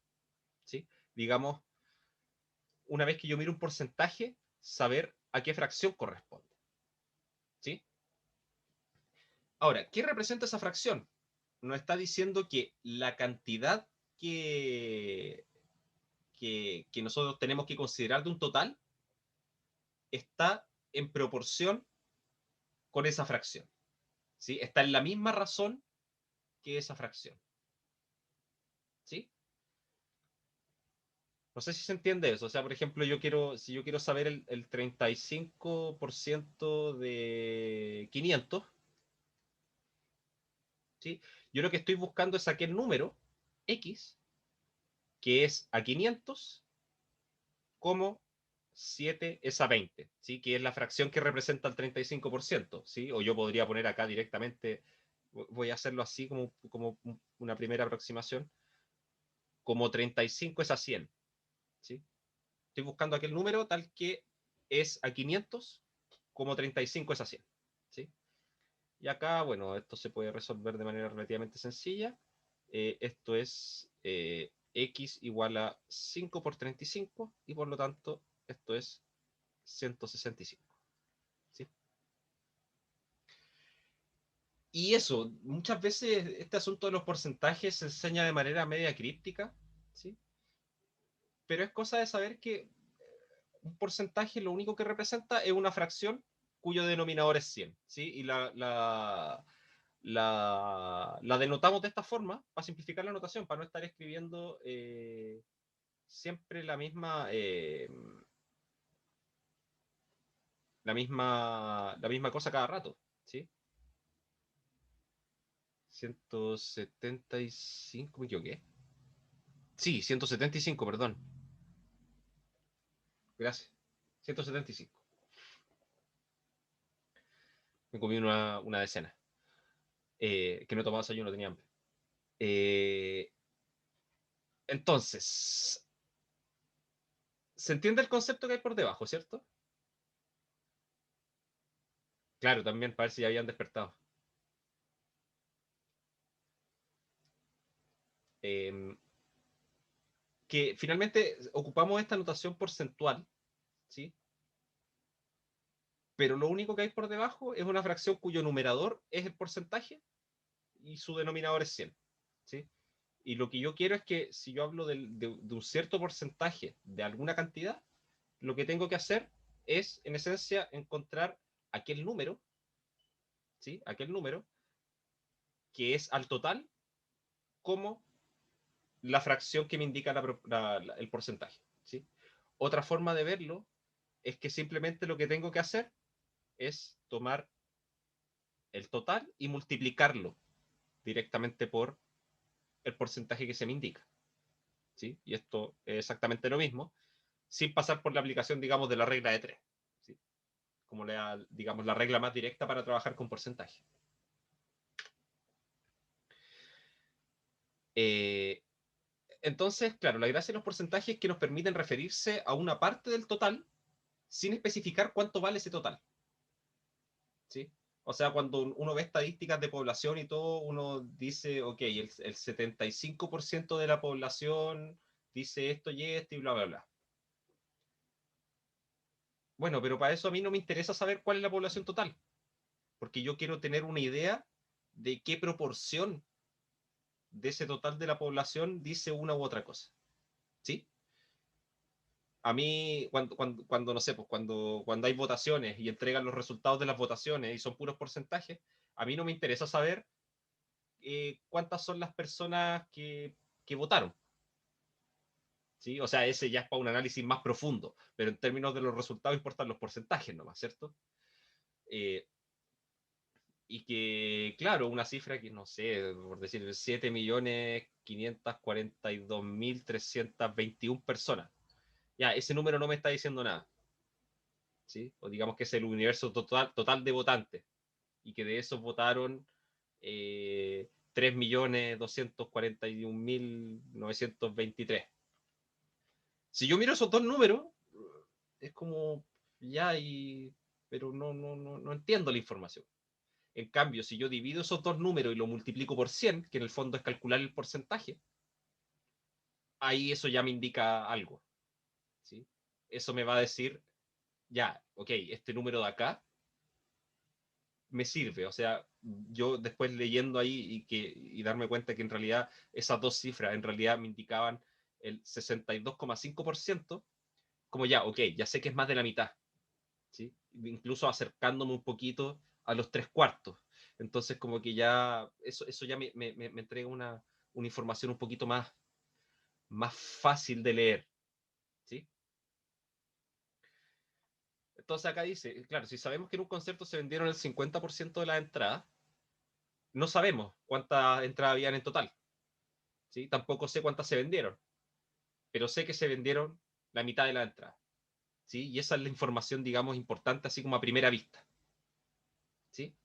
¿sí? Digamos, una vez que yo miro un porcentaje, saber a qué fracción corresponde, ¿sí? Ahora, ¿qué representa esa fracción? Nos está diciendo que la cantidad que nosotros tenemos que considerar de un total está en proporción con esa fracción, ¿sí? Está en la misma razón que esa fracción, ¿sí? No sé si se entiende eso. O sea, por ejemplo, si yo quiero saber el 35% de 500, ¿sí? Yo lo que estoy buscando es aquel número X, que es a 500 como 7 es a 20, ¿sí? Que es la fracción que representa el 35%, ¿sí? O yo podría poner acá directamente, voy a hacerlo así como una primera aproximación, como 35 es a 100, ¿sí? Estoy buscando aquel número tal que es a 500 como 35 es a 100, ¿sí? Y acá, bueno, esto se puede resolver de manera relativamente sencilla. Esto es x igual a 5 por 35 y por lo tanto esto es 165, ¿sí? Y eso, muchas veces este asunto de los porcentajes se enseña de manera media críptica, ¿sí? Pero es cosa de saber que un porcentaje lo único que representa es una fracción cuyo denominador es 100, ¿sí? Y la denotamos de esta forma para simplificar la notación, para no estar escribiendo siempre la misma cosa cada rato, ¿sí? 175, ¿me equivoqué? Sí, 175, perdón. Gracias. 175. Me comí una decena. Que no tomaba desayuno, tenía hambre. Eh, entonces, ¿se entiende el concepto que hay por debajo, cierto? Claro, también para ver si ya habían despertado. Eh, que finalmente ocupamos esta notación porcentual, ¿sí? Pero lo único que hay por debajo es una fracción cuyo numerador es el porcentaje y su denominador es 100, ¿sí? Y lo que yo quiero es que si yo hablo de un cierto porcentaje de alguna cantidad, lo que tengo que hacer es, en esencia, encontrar aquel número, ¿sí? Aquel número que es al total como la fracción que me indica el porcentaje, ¿sí? Otra forma de verlo es que simplemente lo que tengo que hacer es tomar el total y multiplicarlo directamente por el porcentaje que se me indica, ¿sí? Y esto es exactamente lo mismo, sin pasar por la aplicación, digamos, de la regla de 3, ¿sí? Como digamos, la regla más directa para trabajar con porcentaje. Eh, entonces, claro, la gracia de los porcentajes es que nos permiten referirse a una parte del total sin especificar cuánto vale ese total, ¿sí? O sea, cuando uno ve estadísticas de población y todo, uno dice, ok, el 75% de la población dice esto y esto y bla, bla, bla. Bueno, pero para eso a mí no me interesa saber cuál es la población total, porque yo quiero tener una idea de qué proporción de ese total de la población dice una u otra cosa, ¿sí? A mí, cuando no sé, pues cuando hay votaciones y entregan los resultados de las votaciones y son puros porcentajes, a mí no me interesa saber cuántas son las personas que votaron, ¿sí? O sea, ese ya es para un análisis más profundo, pero en términos de los resultados importan los porcentajes nomás, ¿cierto? Eh, y que, claro, una cifra que, no sé, por decir, 7.542.321 personas. Ya, ese número no me está diciendo nada, ¿sí? O digamos que es el universo total de votantes y que de esos votaron 3 3.241.923. Si yo miro esos dos números, es como, ya, pero no entiendo la información. En cambio, si yo divido esos dos números y lo multiplico por 100, que en el fondo es calcular el porcentaje, ahí eso ya me indica algo. ¿Sí? Eso me va a decir, ya, ok, este número de acá me sirve. O sea, yo después leyendo ahí y darme cuenta que en realidad esas dos cifras en realidad me indicaban el 62,5%, como ya, ok, ya sé que es más de la mitad. ¿Sí? Incluso acercándome un poquito a los 3/4. Entonces, como que ya, eso ya me entrega una información un poquito más fácil de leer. ¿Sí? Entonces acá dice, claro, si sabemos que en un concierto se vendieron el 50% de las entradas, no sabemos cuántas entradas habían en total. ¿Sí? Tampoco sé cuántas se vendieron, pero sé que se vendieron la mitad de las entradas. ¿Sí? Y esa es la información, digamos, importante, así como a primera vista. ¿Sí?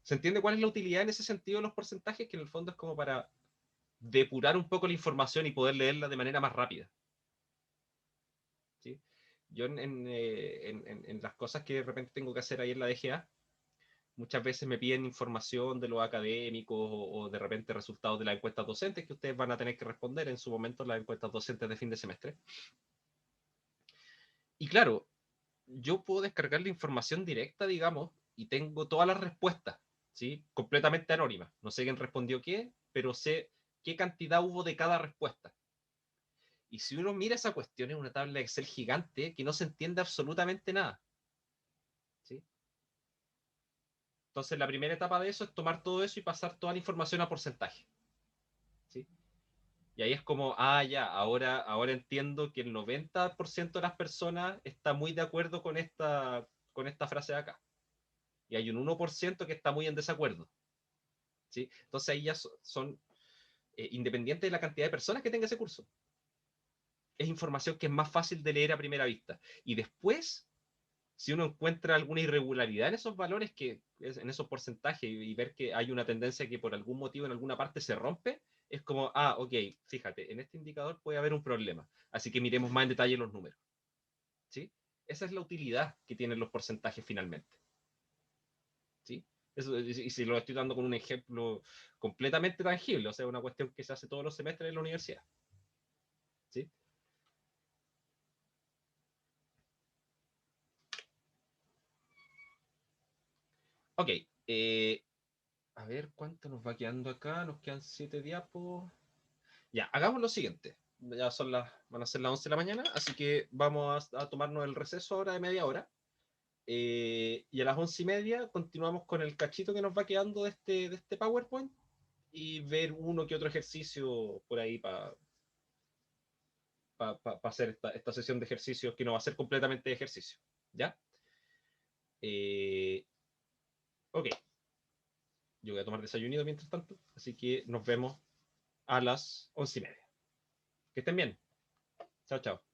¿Se entiende cuál es la utilidad en ese sentido de los porcentajes? Que en el fondo es como para depurar un poco la información y poder leerla de manera más rápida. ¿Sí? Yo en las cosas que de repente tengo que hacer ahí en la DGA, muchas veces me piden información de los académicos o de repente resultados de las encuestas docentes que ustedes van a tener que responder en su momento en las encuestas docentes de fin de semestre. Y claro, yo puedo descargar la información directa, digamos, y tengo todas las respuestas, ¿sí? Completamente anónimas. No sé quién respondió qué, pero sé qué cantidad hubo de cada respuesta. Y si uno mira esa cuestión, es una tabla de Excel gigante que no se entiende absolutamente nada. ¿Sí? Entonces, la primera etapa de eso es tomar todo eso y pasar toda la información a porcentaje. ¿Sí? Y ahí es como, ya, ahora entiendo que el 90% de las personas está muy de acuerdo con esta frase de acá. Y hay un 1% que está muy en desacuerdo. ¿Sí? Entonces ahí ya son independientes de la cantidad de personas que tenga ese curso. Es información que es más fácil de leer a primera vista. Y después, si uno encuentra alguna irregularidad en esos valores, en esos porcentajes, y ver que hay una tendencia que por algún motivo en alguna parte se rompe, es como, ok, fíjate, en este indicador puede haber un problema. Así que miremos más en detalle los números. ¿Sí? Esa es la utilidad que tienen los porcentajes finalmente. ¿Sí? Eso, y si lo estoy dando con un ejemplo completamente tangible, o sea, una cuestión que se hace todos los semestres en la universidad. ¿Sí? Ok, a ver cuánto nos va quedando acá. Nos quedan 7 diapos. Ya, hagamos lo siguiente. Ya van a ser las 11 de la mañana, así que vamos a tomarnos el receso ahora de media hora. Y a las 11:30 continuamos con el cachito que nos va quedando de este PowerPoint y ver uno que otro ejercicio por ahí para hacer esta sesión de ejercicios que no va a ser completamente de ejercicio. ¿Ya? Eh, ok, yo voy a tomar desayunito mientras tanto, así que nos vemos a las 11:30. Que estén bien. Chao, chao.